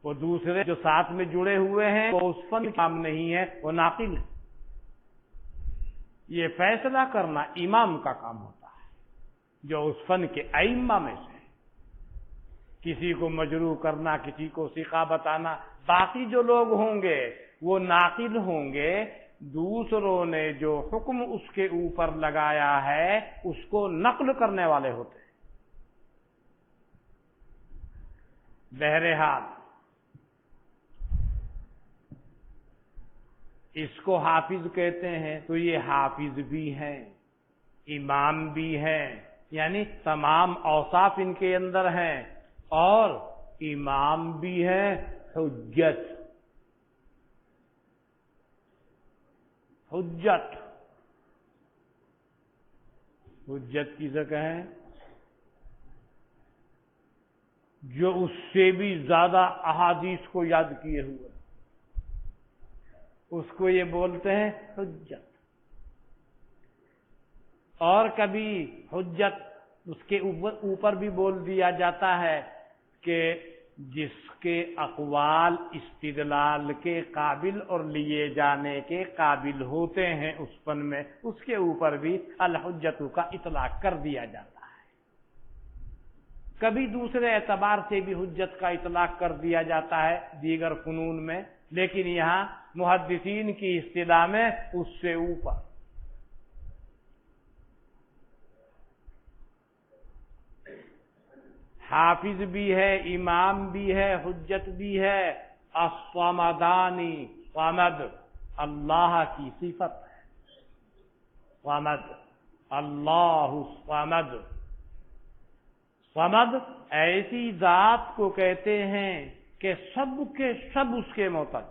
Speaker 1: وہ دوسرے جو ساتھ میں جڑے ہوئے ہیں وہ اس فن کام نہیں ہے، وہ ناقل ہے۔ یہ فیصلہ کرنا امام کا کام ہوتا ہے، جو اس فن کے ائمہ میں سے، کسی کو مجروح کرنا، کسی کو ثقہ بتانا۔ باقی جو لوگ ہوں گے وہ ناقل ہوں گے، دوسروں نے جو حکم اس کے اوپر لگایا ہے اس کو نقل کرنے والے ہوتے ہیں۔ بہرحال اس کو حافظ کہتے ہیں، تو یہ حافظ بھی ہیں، امام بھی ہیں، یعنی تمام اوصاف ان کے اندر ہیں، اور امام بھی ہیں، حجت۔ حجت حجت کسے کہیں؟ جو اس سے بھی زیادہ احادیث کو یاد کیے ہوئے، اس کو یہ بولتے ہیں حجت۔ اور کبھی حجت اس کے اوپر بھی بول دیا جاتا ہے کہ جس کے اقوال استدلال کے قابل اور لیے جانے کے قابل ہوتے ہیں اس فن میں، اس کے اوپر بھی الحجت کا اطلاق کر دیا جاتا ہے۔ کبھی دوسرے اعتبار سے بھی حجت کا اطلاق کر دیا جاتا ہے دیگر فنون میں، لیکن یہاں محدثین کی اصطلاح میں اس سے اوپر۔ حافظ بھی ہے، امام بھی ہے، حجت بھی ہے۔ الصمدانی، صمد اللہ کی صفت ہے، صمد، اللہ الصمد۔ صمد ایسی ذات کو کہتے ہیں کہ سب کے سب اس کے محتاج،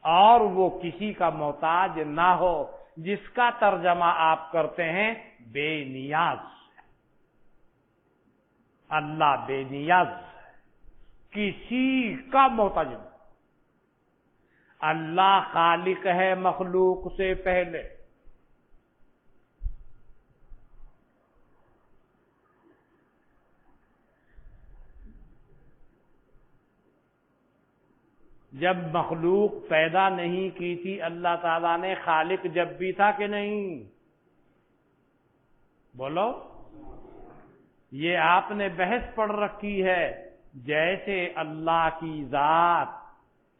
Speaker 1: اور وہ کسی کا محتاج نہ ہو، جس کا ترجمہ آپ کرتے ہیں بے نیاز۔ اللہ بے نیاز ہے، کسی کا محتاج نہیں۔ اللہ خالق ہے مخلوق سے پہلے، جب مخلوق پیدا نہیں کی تھی اللہ تعالیٰ نے، خالق جب بھی تھا کہ نہیں؟ بولو، یہ آپ نے بحث پڑھ رکھی ہے۔ جیسے اللہ کی ذات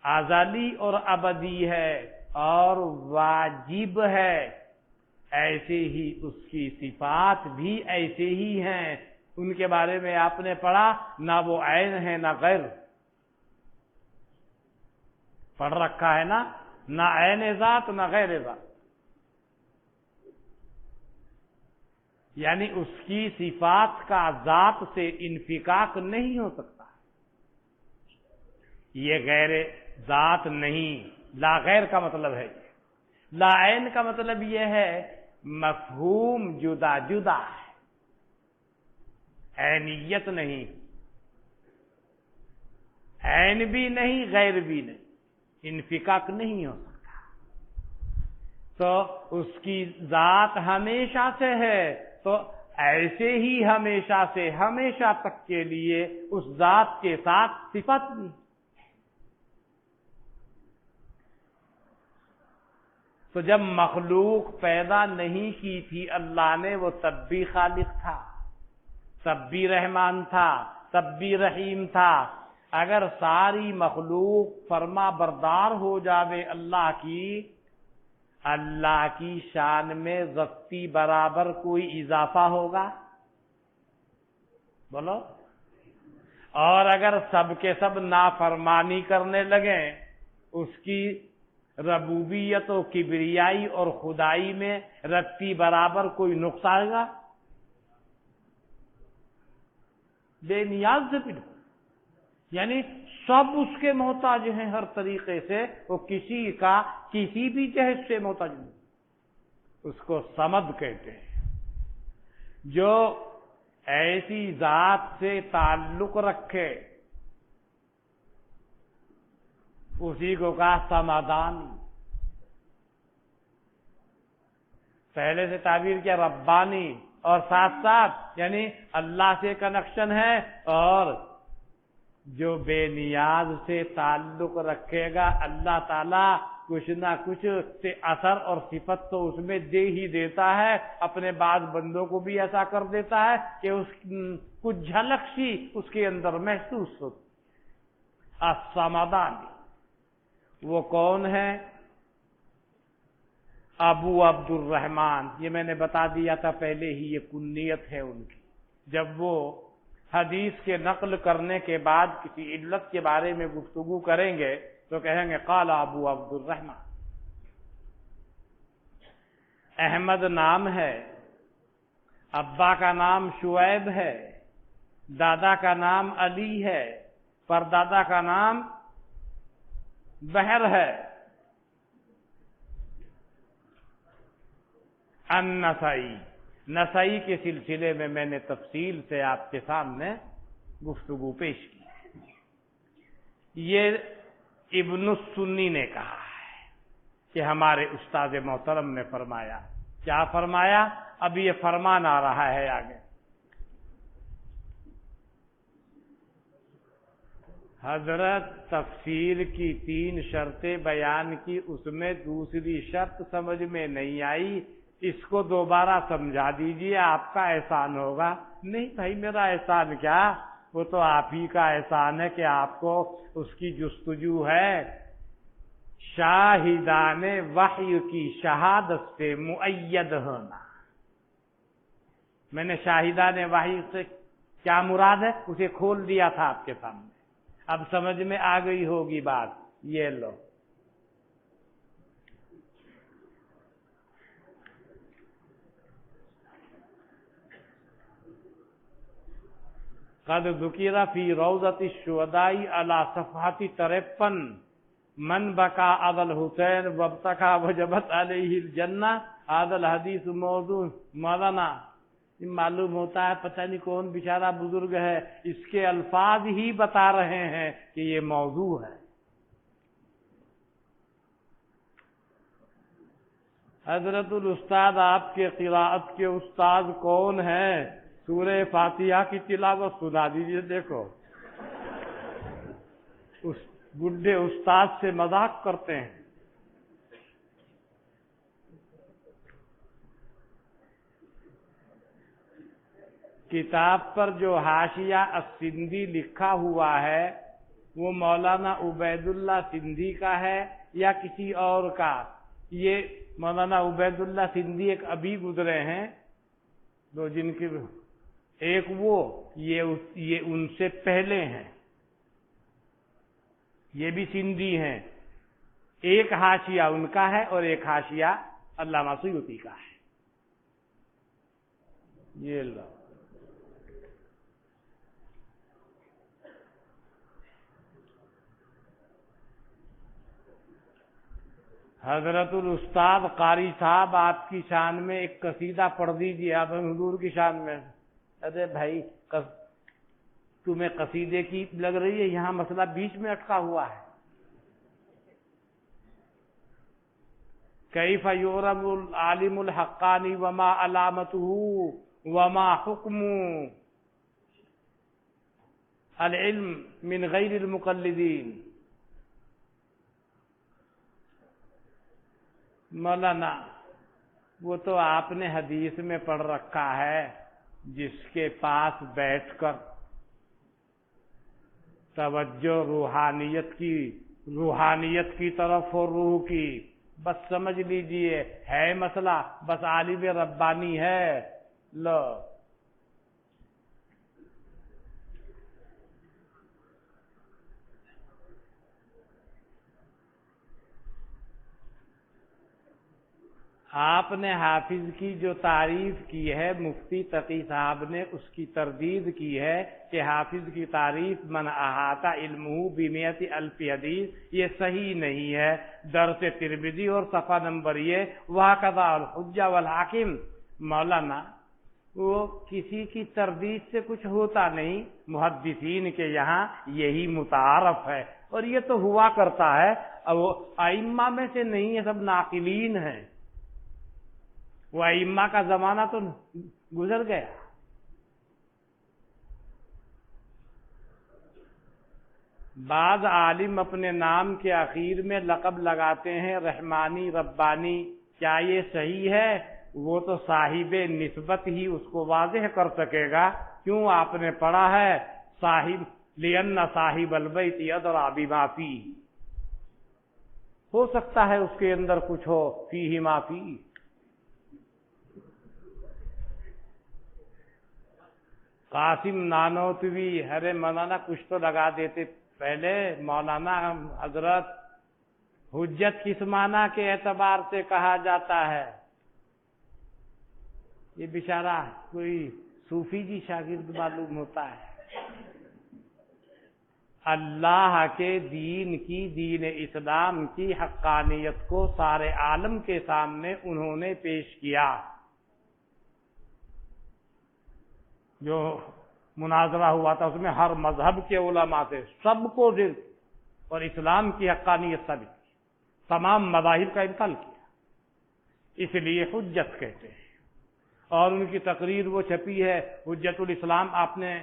Speaker 1: ازلی اور ابدی ہے اور واجب ہے، ایسے ہی اس کی صفات بھی ایسے ہی ہیں۔ ان کے بارے میں آپ نے پڑھا، نہ وہ عین ہے نہ غیر، پڑھ رکھا ہے نا، نہ عین ذات نہ غیر ذات، یعنی اس کی صفات کا ذات سے انفکاک نہیں ہو سکتا۔ یہ غیر ذات نہیں، لا غیر کا مطلب ہے، لا عین کا مطلب یہ ہے مفہوم جدا جدا ہے، عینیت نہیں، عین بھی نہیں غیر بھی نہیں، انفکاک نہیں ہو سکتا۔ تو اس کی ذات ہمیشہ سے ہے، تو ایسے ہی ہمیشہ سے ہمیشہ تک کے لیے اس ذات کے ساتھ صفت بھی۔ تو جب مخلوق پیدا نہیں کی تھی اللہ نے، وہ تب بھی خالق تھا، تب بھی رحمان تھا، تب بھی رحیم تھا۔ اگر ساری مخلوق فرما بردار ہو جاوے اللہ کی شان میں ذاتی برابر کوئی اضافہ ہوگا؟ بولو۔ اور اگر سب کے سب نافرمانی کرنے لگیں، اس کی ربوبیت و کبریائی اور خدائی میں رتی برابر کوئی نقص آئے گا؟ بے نیاز سے پڑھو، یعنی سب اس کے محتاج ہیں ہر طریقے سے، وہ کسی کا کسی بھی جہت سے محتاج نہیں۔ اس کو صمد کہتے ہیں، جو ایسی ذات سے تعلق رکھے، اسی کو کہا سمادانی۔ پہلے سے تعبیر کیا ربانی، اور ساتھ ساتھ یعنی اللہ سے کنیکشن ہے، اور جو بے نیاز سے تعلق رکھے گا اللہ تعالیٰ کچھ نہ کچھ سے اثر اور صفت تو اس میں دے ہی دیتا ہے۔ اپنے بعض بندوں کو بھی ایسا کر دیتا ہے کہ اس کچھ جھلک سی اس کے اندر محسوس ہوتی۔ الصمدانی وہ کون ہے؟ ابو عبد الرحمن، یہ میں نے بتا دیا تھا پہلے ہی، یہ کنیت ہے ان کی۔ جب وہ حدیث کے نقل کرنے کے بعد کسی علت کے بارے میں گفتگو کریں گے تو کہیں گے قال ابو عبد الرحمن۔ احمد نام ہے، ابا کا نام شعیب ہے، دادا کا نام علی ہے، پردادا کا نام بحر ہے۔ النسائی، نسائی کے سلسلے میں نے تفصیل سے آپ کے سامنے گفتگو پیش کی۔ یہ ابن السنی نے کہا ہے کہ ہمارے استاد محترم نے فرمایا۔ کیا فرمایا؟ اب یہ فرمان آ رہا ہے آگے۔ حضرت تفسیر کی 3 شرطیں بیان کی، اس میں دوسری شرط سمجھ میں نہیں آئی، اس کو دوبارہ سمجھا دیجئے، آپ کا احسان ہوگا۔ نہیں بھائی میرا احسان کیا، وہ تو آپ ہی کا احسان ہے کہ آپ کو اس کی جستجو ہے۔ شاہدان وحی کی شہادت سے مؤید ہونا۔ میں نے شاہدان وحی سے کیا مراد ہے اسے کھول دیا تھا آپ کے سامنے، اب سمجھ میں آ گئی ہوگی بات۔ یہ لو، قد ذکر فی روضۃ الشہداء علی صفحۃ 53 من بکا ابا الحسین وابتکا وجبت علیہ الجنہ، هذا الحدیث موضوع۔ مولانا معلوم ہوتا ہے پتہ نہیں کون بیچارہ بزرگ ہے، اس کے الفاظ ہی بتا رہے ہیں کہ یہ موضوع ہے۔ حضرت الاستاد آپ کے قراءت کے استاد کون ہیں؟ سورہ فاتحہ کی تلاوت سنا دیجئے۔ دیکھو اس بڈھے استاد سے مذاق کرتے ہیں۔ کتاب پر جو حاشیہ السندھی لکھا ہوا ہے وہ مولانا عبید اللہ سندھی کا ہے یا کسی اور کا؟ یہ مولانا عبید اللہ سندھی ایک ابھی گزرے ہیں، دو جن کی ایک وہ یہ ان سے پہلے ہیں، یہ بھی سندھی ہیں۔ ایک حاشیہ ان کا ہے اور ایک حاشیہ علامہ سیوطی کا ہے۔ یہ لو، حضرت الاستاد قاری صاحب آپ کی شان میں ایک قصیدہ پڑھ دیجیے، آپ حضور کی شان میں۔ ارے بھائی تمہیں قصیدے کی لگ رہی ہے، یہاں مسئلہ بیچ میں اٹکا ہوا ہے۔ کیف یعرف العالم الحقانی وما علامتہ وما حکم العلم من غیر المقلدین۔ مولانا وہ تو آپ نے حدیث میں پڑھ رکھا ہے، جس کے پاس بیٹھ کر توجہ روحانیت کی طرف اور روح کی، بس سمجھ لیجئے ہے مسئلہ، بس عالم ربانی ہے۔ لو، آپ نے حافظ کی جو تعریف کی ہے، مفتی تقی صاحب نے اس کی تردید کی ہے کہ حافظ کی تعریف من احاطہ علمہ بمئۃ الف حدیث، یہ صحیح نہیں ہے۔ درس ترمذی اور صفحہ نمبر یہ وہکذا الحجہ والحاکم۔ مولانا وہ کسی کی تردید سے کچھ ہوتا نہیں، محدثین کے یہاں یہی متعارف ہے، اور یہ تو ہوا کرتا ہے۔ اب وہ ائمہ میں سے نہیں ہے، سب ناقلین ہیں، وہ ائمہ کا زمانہ تو گزر گیا۔ بعض عالم اپنے نام کے آخر میں لقب لگاتے ہیں رحمانی ربانی، کیا یہ صحیح ہے؟ وہ تو صاحب نسبت ہی اس کو واضح کر سکے گا۔ کیوں؟ آپ نے پڑھا ہے صاحب لِأَنَّ صاحب البیت ادریٰ بما فیہ، ہو سکتا ہے اس کے اندر کچھ ہو، فیہ ما فیہ۔ قاسم نانوتوی، ارے مولانا کچھ تو لگا دیتے پہلے۔ مولانا حضرت، حجت کس معنی کے اعتبار سے کہا جاتا ہے؟ یہ بیچارہ کوئی صوفی جی شاگرد معلوم ہوتا ہے۔ اللہ کے دین کی، دین اسلام کی حقانیت کو سارے عالم کے سامنے انہوں نے پیش کیا۔ جو مناظرہ ہوا تھا اس میں ہر مذہب کے علماء سے سب کو دل اور اسلام کی حقانیت ثابت کی، تمام مذاہب کا انکار کیا، اس لیے حجت کہتے ہیں۔ اور ان کی تقریر وہ چھپی ہے حجت الاسلام، آپ نے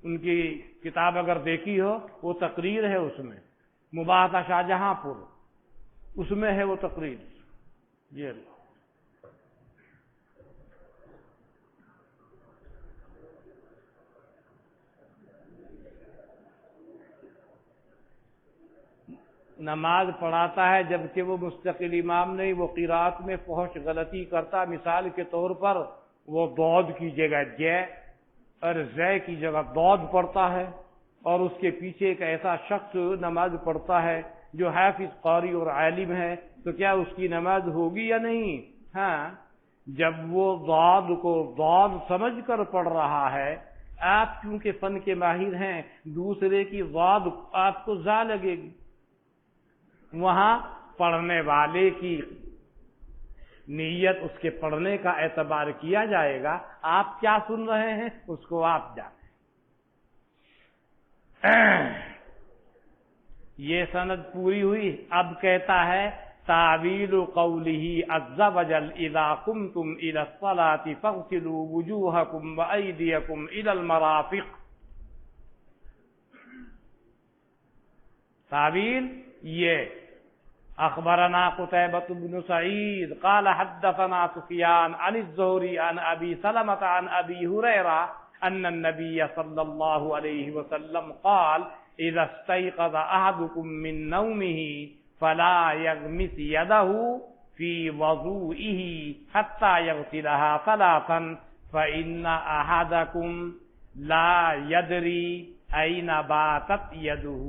Speaker 1: ان کی کتاب اگر دیکھی ہو، وہ تقریر ہے، اس میں مباحثہ شاہ جہاں پور، اس میں ہے وہ تقریر۔ یہ نماز پڑھاتا ہے جبکہ وہ مستقل امام نہیں، وہ قرات میں فحش غلطی کرتا۔ مثال کے طور پر وہ ضاد کی جگہ جے اور زے کی جگہ ضاد پڑھتا ہے، اور اس کے پیچھے ایک ایسا شخص نماز پڑھتا ہے جو حافظ قاری اور عالم ہے، تو کیا اس کی نماز ہوگی یا نہیں؟ ہاں، جب وہ ضاد کو ضاد سمجھ کر پڑھ رہا ہے، آپ کیونکہ فن کے ماہر ہیں، دوسرے کی ضاد آپ کو زا لگے گی، وہاں پڑھنے والے کی نیت، اس کے پڑھنے کا اعتبار کیا جائے گا۔ آپ کیا سن رہے ہیں اس کو آپ جانیں۔ یہ سند پوری ہوئی۔ اب کہتا ہے تعویل قوله عز وجل اذا قمتم الى الصلاة فاغسلوا وجوهكم وايديكم الى المرافق۔ تعویل یہ اخبرنا قتيبة بن سعيد قال حدثنا سفيان عن الزهري عن ابي سلمة عن ابي هريرة ان النبي صلى الله عليه وسلم قال اذا استيقظ احدكم من نومه فلا يغمس يده في وضوئه حتى يغسلها ثلاثا فإن أحدكم لا يدري أين باتت يده۔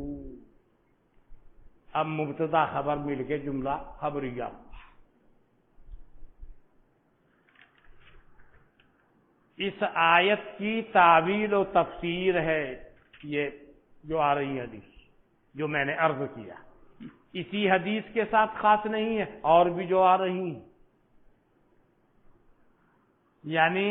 Speaker 1: اب مبتدا خبر مل کے جملہ خبریہ ہوا۔ اس آیت کی تعویل و تفسیر ہے یہ جو آ رہی حدیث، جو میں نے عرض کیا، اسی حدیث کے ساتھ خاص نہیں ہے، اور بھی جو آ رہی ہیں۔ یعنی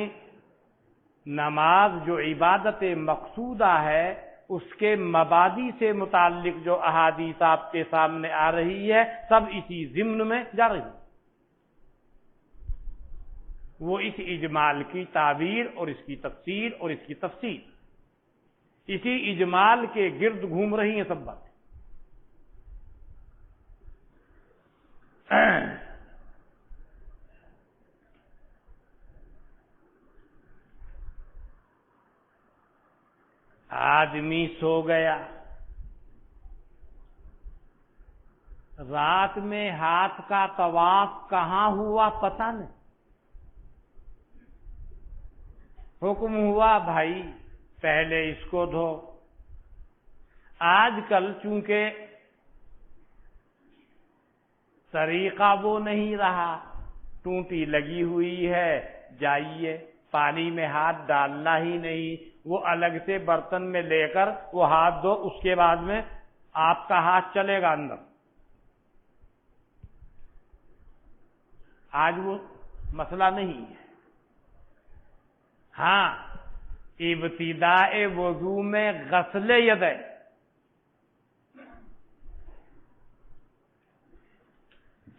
Speaker 1: نماز جو عبادت مقصودہ ہے، اس کے مبادی سے متعلق جو احادیث آپ کے سامنے آ رہی ہے، سب اسی ضمن میں جا رہی ہے۔ وہ اس اجمال کی تعبیر اور اس کی تفسیر اور اس کی تفصیل، اسی اجمال کے گرد گھوم رہی ہیں سب باتیں۔ آدمی سو گیا، رات میں ہاتھ کا طواف کہاں ہوا پتہ نہیں، حکم ہوا بھائی پہلے اس کو دھو۔ آج کل چونکہ طریقہ وہ نہیں رہا، ٹونٹی لگی ہوئی ہے، جائیے پانی میں ہاتھ ڈالنا ہی نہیں، وہ الگ سے برتن میں لے کر وہ ہاتھ دھو، اس کے بعد میں آپ کا ہاتھ چلے گا اندر۔ آج وہ مسئلہ نہیں ہے۔ ہاں، ابتداء وضو میں غسل یدین،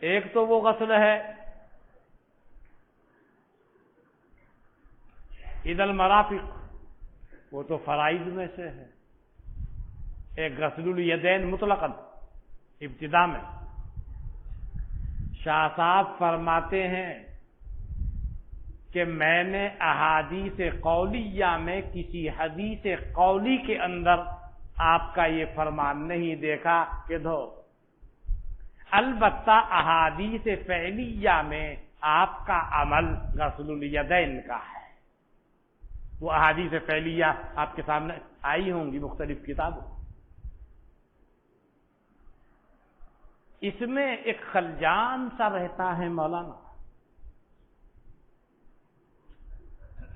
Speaker 1: ایک تو وہ غسل ہے عید المرافق، وہ تو فرائض میں سے ہے۔ ایک غسل الیدین مطلقاً ابتدا میں۔ شاہ صاحب فرماتے ہیں کہ میں نے احادیث قولیہ میں کسی حدیث قولی کے اندر آپ کا یہ فرمان نہیں دیکھا کہ دھو۔ البتہ احادیث فعلیہ میں آپ کا عمل غسل الیدین کا ہے۔ وہ احادیث فعلیہ آپ کے سامنے آئی ہوں گی مختلف کتابوں۔ اس میں ایک خلجان سا رہتا ہے مولانا،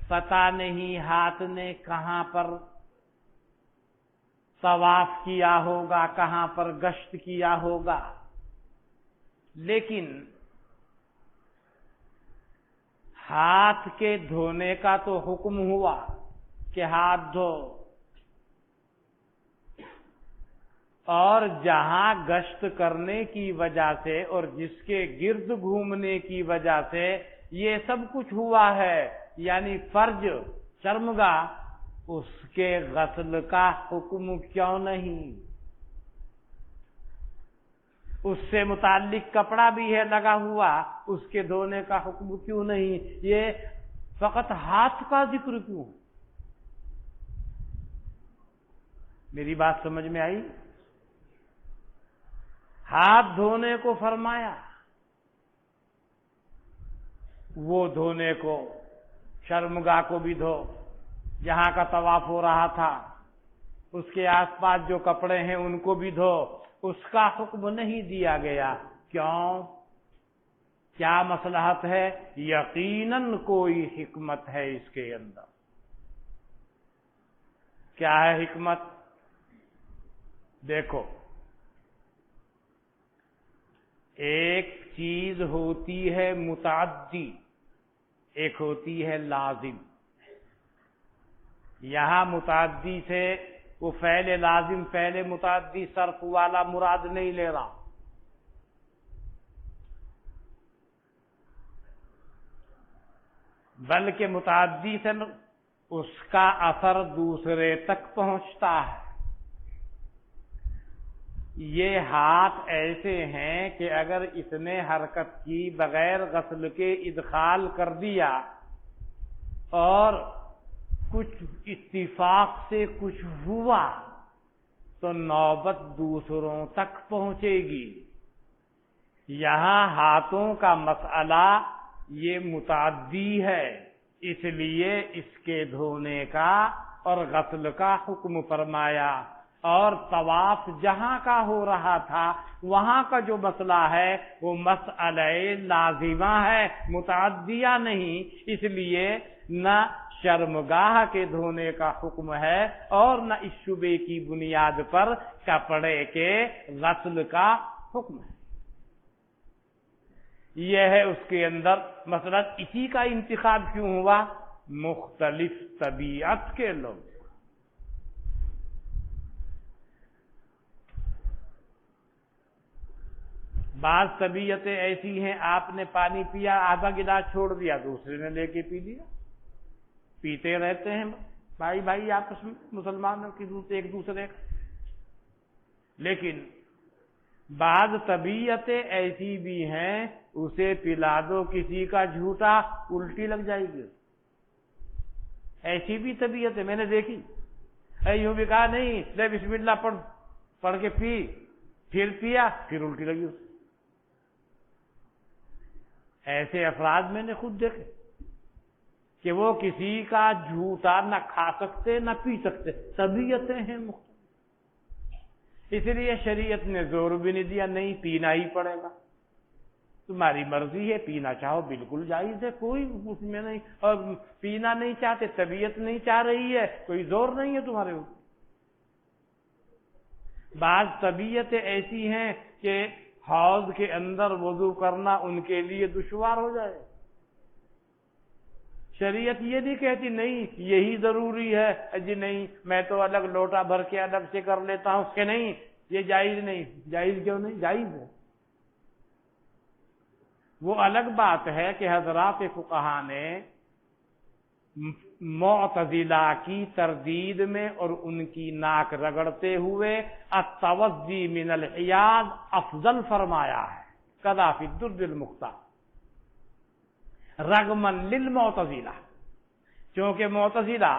Speaker 1: پتہ نہیں ہاتھ نے کہاں پر طواف کیا ہوگا، کہاں پر گشت کیا ہوگا، لیکن ہاتھ کے دھونے کا تو حکم ہوا کہ ہاتھ دھو، اور جہاں گشت کرنے کی وجہ سے اور جس کے گرد گھومنے کی وجہ سے یہ سب کچھ ہوا ہے، یعنی فرج شرمگاہ، اس کے غسل کا حکم کیوں نہیں؟ اس سے متعلق کپڑا بھی ہے لگا ہوا، اس کے دھونے کا حکم کیوں نہیں؟ یہ فقط ہاتھ کا ذکر کیوں؟ میری بات سمجھ میں آئی؟ ہاتھ دھونے کو فرمایا، وہ دھونے کو شرمگاہ کو بھی دھو، جہاں کا طواف ہو رہا تھا اس کے آس پاس جو کپڑے ہیں ان کو بھی دھو، اس کا حکم نہیں دیا گیا۔ کیوں؟ کیا مصلحت ہے؟ یقیناً کوئی حکمت ہے اس کے اندر۔ کیا ہے حکمت؟ دیکھو، ایک چیز ہوتی ہے متعدی، ایک ہوتی ہے لازم۔ یہاں متعدی سے وہ فعل لازم، فعل متعدی صرف والا مراد نہیں لے رہا، بلکہ متعدی سے اس کا اثر دوسرے تک پہنچتا ہے۔ یہ ہاتھ ایسے ہیں کہ اگر اس نے حرکت کی بغیر غسل کے ادخال کر دیا اور کچھ اتفاق سے کچھ ہوا تو نوبت دوسروں تک پہنچے گی۔ یہاں ہاتھوں کا مسئلہ یہ متعدی ہے، اس لیے اس کے دھونے کا اور غسل کا حکم فرمایا، اور طواف جہاں کا ہو رہا تھا وہاں کا جو مسئلہ ہے وہ مسئلہ لازمہ ہے، متعدیہ نہیں، اس لیے نہ شرمگاہ کے دھونے کا حکم ہے اور نہ اس شبے کی بنیاد پر کپڑے کے غسل کا حکم ہے۔ یہ ہے اس کے اندر مثلا اسی کا انتخاب کیوں ہوا؟ مختلف طبیعت کے لوگ، بعض طبیعتیں ایسی ہیں آپ نے پانی پیا، آدھا گلاس چھوڑ دیا، دوسرے نے لے کے پی لیا۔ پیتے رہتے ہیں بھائی بھائی آپس میں مسلمانوں کی ایک دوسرے کا، لیکن بعض طبیعتیں ایسی بھی ہیں اسے پلا دو کسی کا جھوٹا، الٹی لگ جائے گی۔ ایسی بھی طبیعت ہے میں نے دیکھی، یوں بھی کہا نہیں لے بسم اللہ پڑھ کے پی، پھر پیا پھر الٹی لگی اسے۔ ایسے افراد میں نے خود دیکھے کہ وہ کسی کا جھوٹا نہ کھا سکتے نہ پی سکتے، طبیعتیں ہیں مختلف۔ اس لیے شریعت نے زور بھی نہیں دیا نہیں پینا ہی پڑے گا، تمہاری مرضی ہے، پینا چاہو بالکل جائز ہے، کوئی اس میں نہیں، اور پینا نہیں چاہتے طبیعت نہیں چاہ رہی ہے، کوئی زور نہیں ہے تمہارے اوپر۔ بعض طبیعتیں ایسی ہیں کہ حوض کے اندر وضو کرنا ان کے لیے دشوار ہو جائے، شریعت یہ نہیں کہتی نہیں یہی ضروری ہے، جی نہیں میں تو الگ لوٹا بھر کے الگ سے کر لیتا ہوں، کہ نہیں یہ جائز نہیں۔ جائز کیوں نہیں؟ جائز ہے۔ وہ الگ بات ہے کہ حضرات فقہا نے معتزلہ کی تردید میں اور ان کی ناک رگڑتے ہوئے التوضی من الحیاض افضل فرمایا ہے، کذا فی الدر المختار، رغمن للمعتزلہ، کیونکہ معتزلہ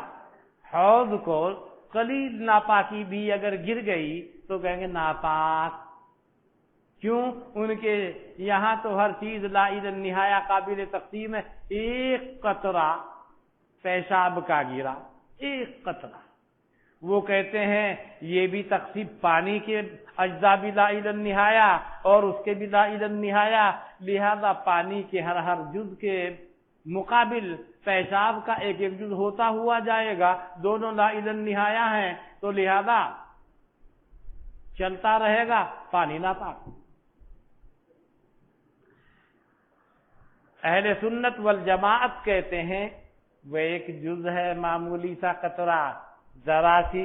Speaker 1: حوض کو قلیل ناپاکی بھی اگر گر گئی تو کہیں گے ناپاک، کیوں؟ ان کے یہاں تو ہر چیز لا الہ النہایہ قابل تقسیم ہے. ایک قطرہ پیشاب کا گرا، ایک قطرہ، وہ کہتے ہیں یہ بھی تقسیم، پانی کے اجزاء بھی لا الہ النہایہ اور اس کے بھی لا الہ النہایہ، لہذا پانی کے ہر جز کے مقابل پیشاب کا ایک ایک جز ہوتا ہوا جائے گا، دونوں لا الہ النہایہ ہیں، تو لہذا چلتا رہے گا، پانی ناپاک. اہل سنت والجماعت کہتے ہیں وہ ایک جز ہے، معمولی سا قطرہ، ذرا سی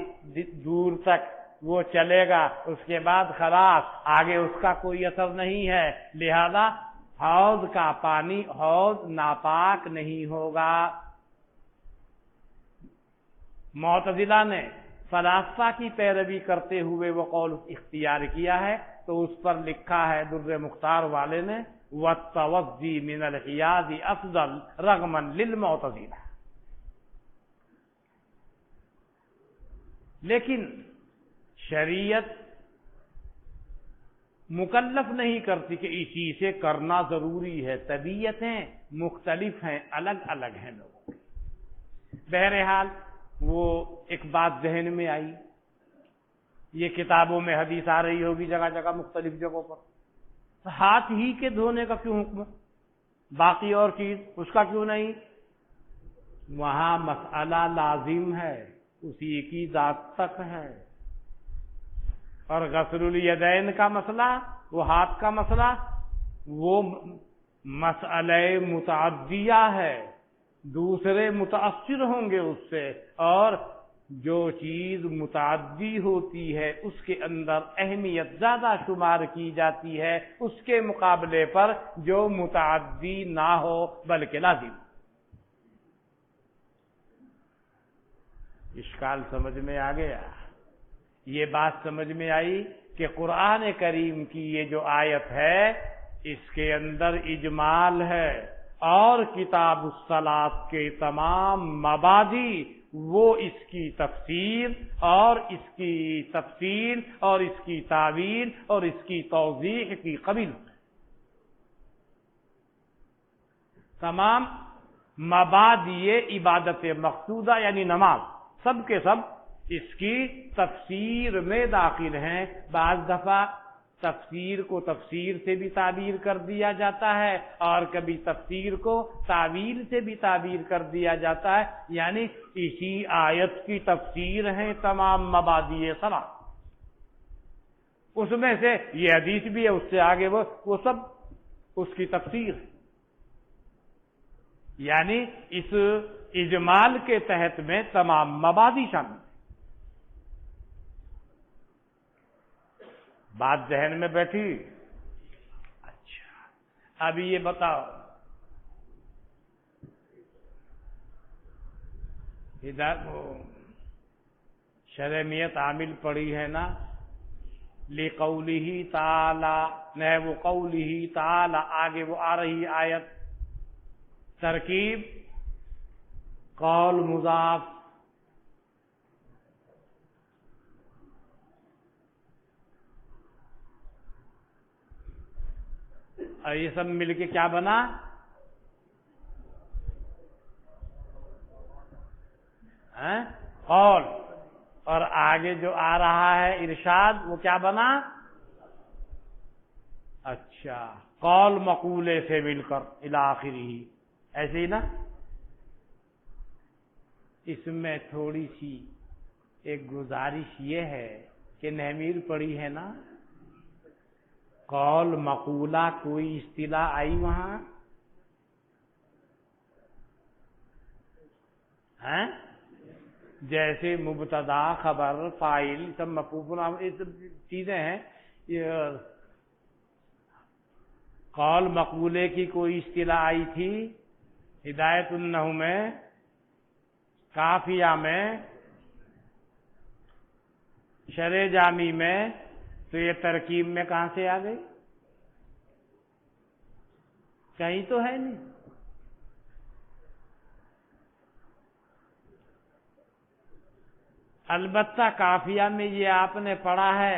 Speaker 1: دور تک وہ چلے گا، اس کے بعد خلاص، آگے اس کا کوئی اثر نہیں ہے، لہذا حوض کا پانی حوض ناپاک نہیں ہوگا. معتزلہ نے فلاسفہ کی پیروی کرتے ہوئے وہ قول اختیار کیا ہے، تو اس پر لکھا ہے در مختار والے نے وَالتَّوَضِّي مِنَ الْحِيَاضِ أَفْضَلُ رَغْمًا لِلْمُعْتَزِلَةِ. لیکن شریعت مکلف نہیں کرتی کہ اسی سے کرنا ضروری ہے، طبیعتیں مختلف ہیں، الگ الگ ہیں لوگوں کی. بہرحال وہ ایک بات ذہن میں آئی، یہ کتابوں میں حدیث آ رہی ہوگی جگہ جگہ مختلف جگہوں پر، ہاتھ ہی کے دھونے کا کیوں حکم، باقی اور چیز اس کا کیوں نہیں؟ وہاں مسئلہ لازم ہے، اسی کی ذات تک ہے. اور غسل الیدین کا مسئلہ، وہ ہاتھ کا مسئلہ، وہ مسئلہ متعدیہ ہے، دوسرے متاثر ہوں گے اس سے، اور جو چیز متعدی ہوتی ہے اس کے اندر اہمیت زیادہ شمار کی جاتی ہے اس کے مقابلے پر جو متعدی نہ ہو بلکہ لازم. اشکال سمجھ میں آ گیا؟ یہ بات سمجھ میں آئی کہ قرآن کریم کی یہ جو آیت ہے اس کے اندر اجمال ہے، اور کتاب الصلاۃ کے تمام مبادی وہ اس کی تفسیر اور اس کی تفصیل اور اس کی تعویل اور اس کی توضیح کی قبیل. تمام مبادی عبادت مقصودہ یعنی نماز سب کے سب اس کی تفسیر میں داخل ہیں. بعض دفعہ تفسیر کو تفسیر سے بھی تعبیر کر دیا جاتا ہے اور کبھی تفسیر کو تعویل سے بھی تعبیر کر دیا جاتا ہے، یعنی اسی آیت کی تفسیر ہیں تمام مبادی صلاح. اس میں سے یہ حدیث بھی ہے، اس سے آگے وہ سب اس کی تفسیر ہے، یعنی اس اجمال کے تحت میں تمام مبادی شامل. بات ذہن میں بیٹھی؟ اچھا، اب یہ بتاؤ، شرمیت عامل پڑی ہے نا، لِقَوْلِهِ تَعَالَى، نہ وہ قَوْلِهِ تَعَالَى، آگے وہ آ رہی آیت، ترکیب قول مضاف، اور یہ سب مل کے کیا بنا؟ قول. اور آگے جو آ رہا ہے ارشاد وہ کیا بنا؟ اچھا، قول مقولے سے مل کر الی آخرہ، ایسے ہی نا؟ اس میں تھوڑی سی ایک گزارش یہ ہے کہ نحمیر پڑھی ہے نا، قول مقولہ کوئی اصطلاح آئی وہاں؟ جیسے مبتدا، خبر، فاعل، سب مفعول، یہ سب چیزیں ہیں. یہ قول مقولے کی کوئی اصطلاح آئی تھی ہدایت النحو میں، کافیہ میں، شرح جامی میں، تو یہ ترکیب میں کہاں سے آ گئی؟ کہیں تو ہے نہیں. البتہ کافیہ میں یہ آپ نے پڑھا ہے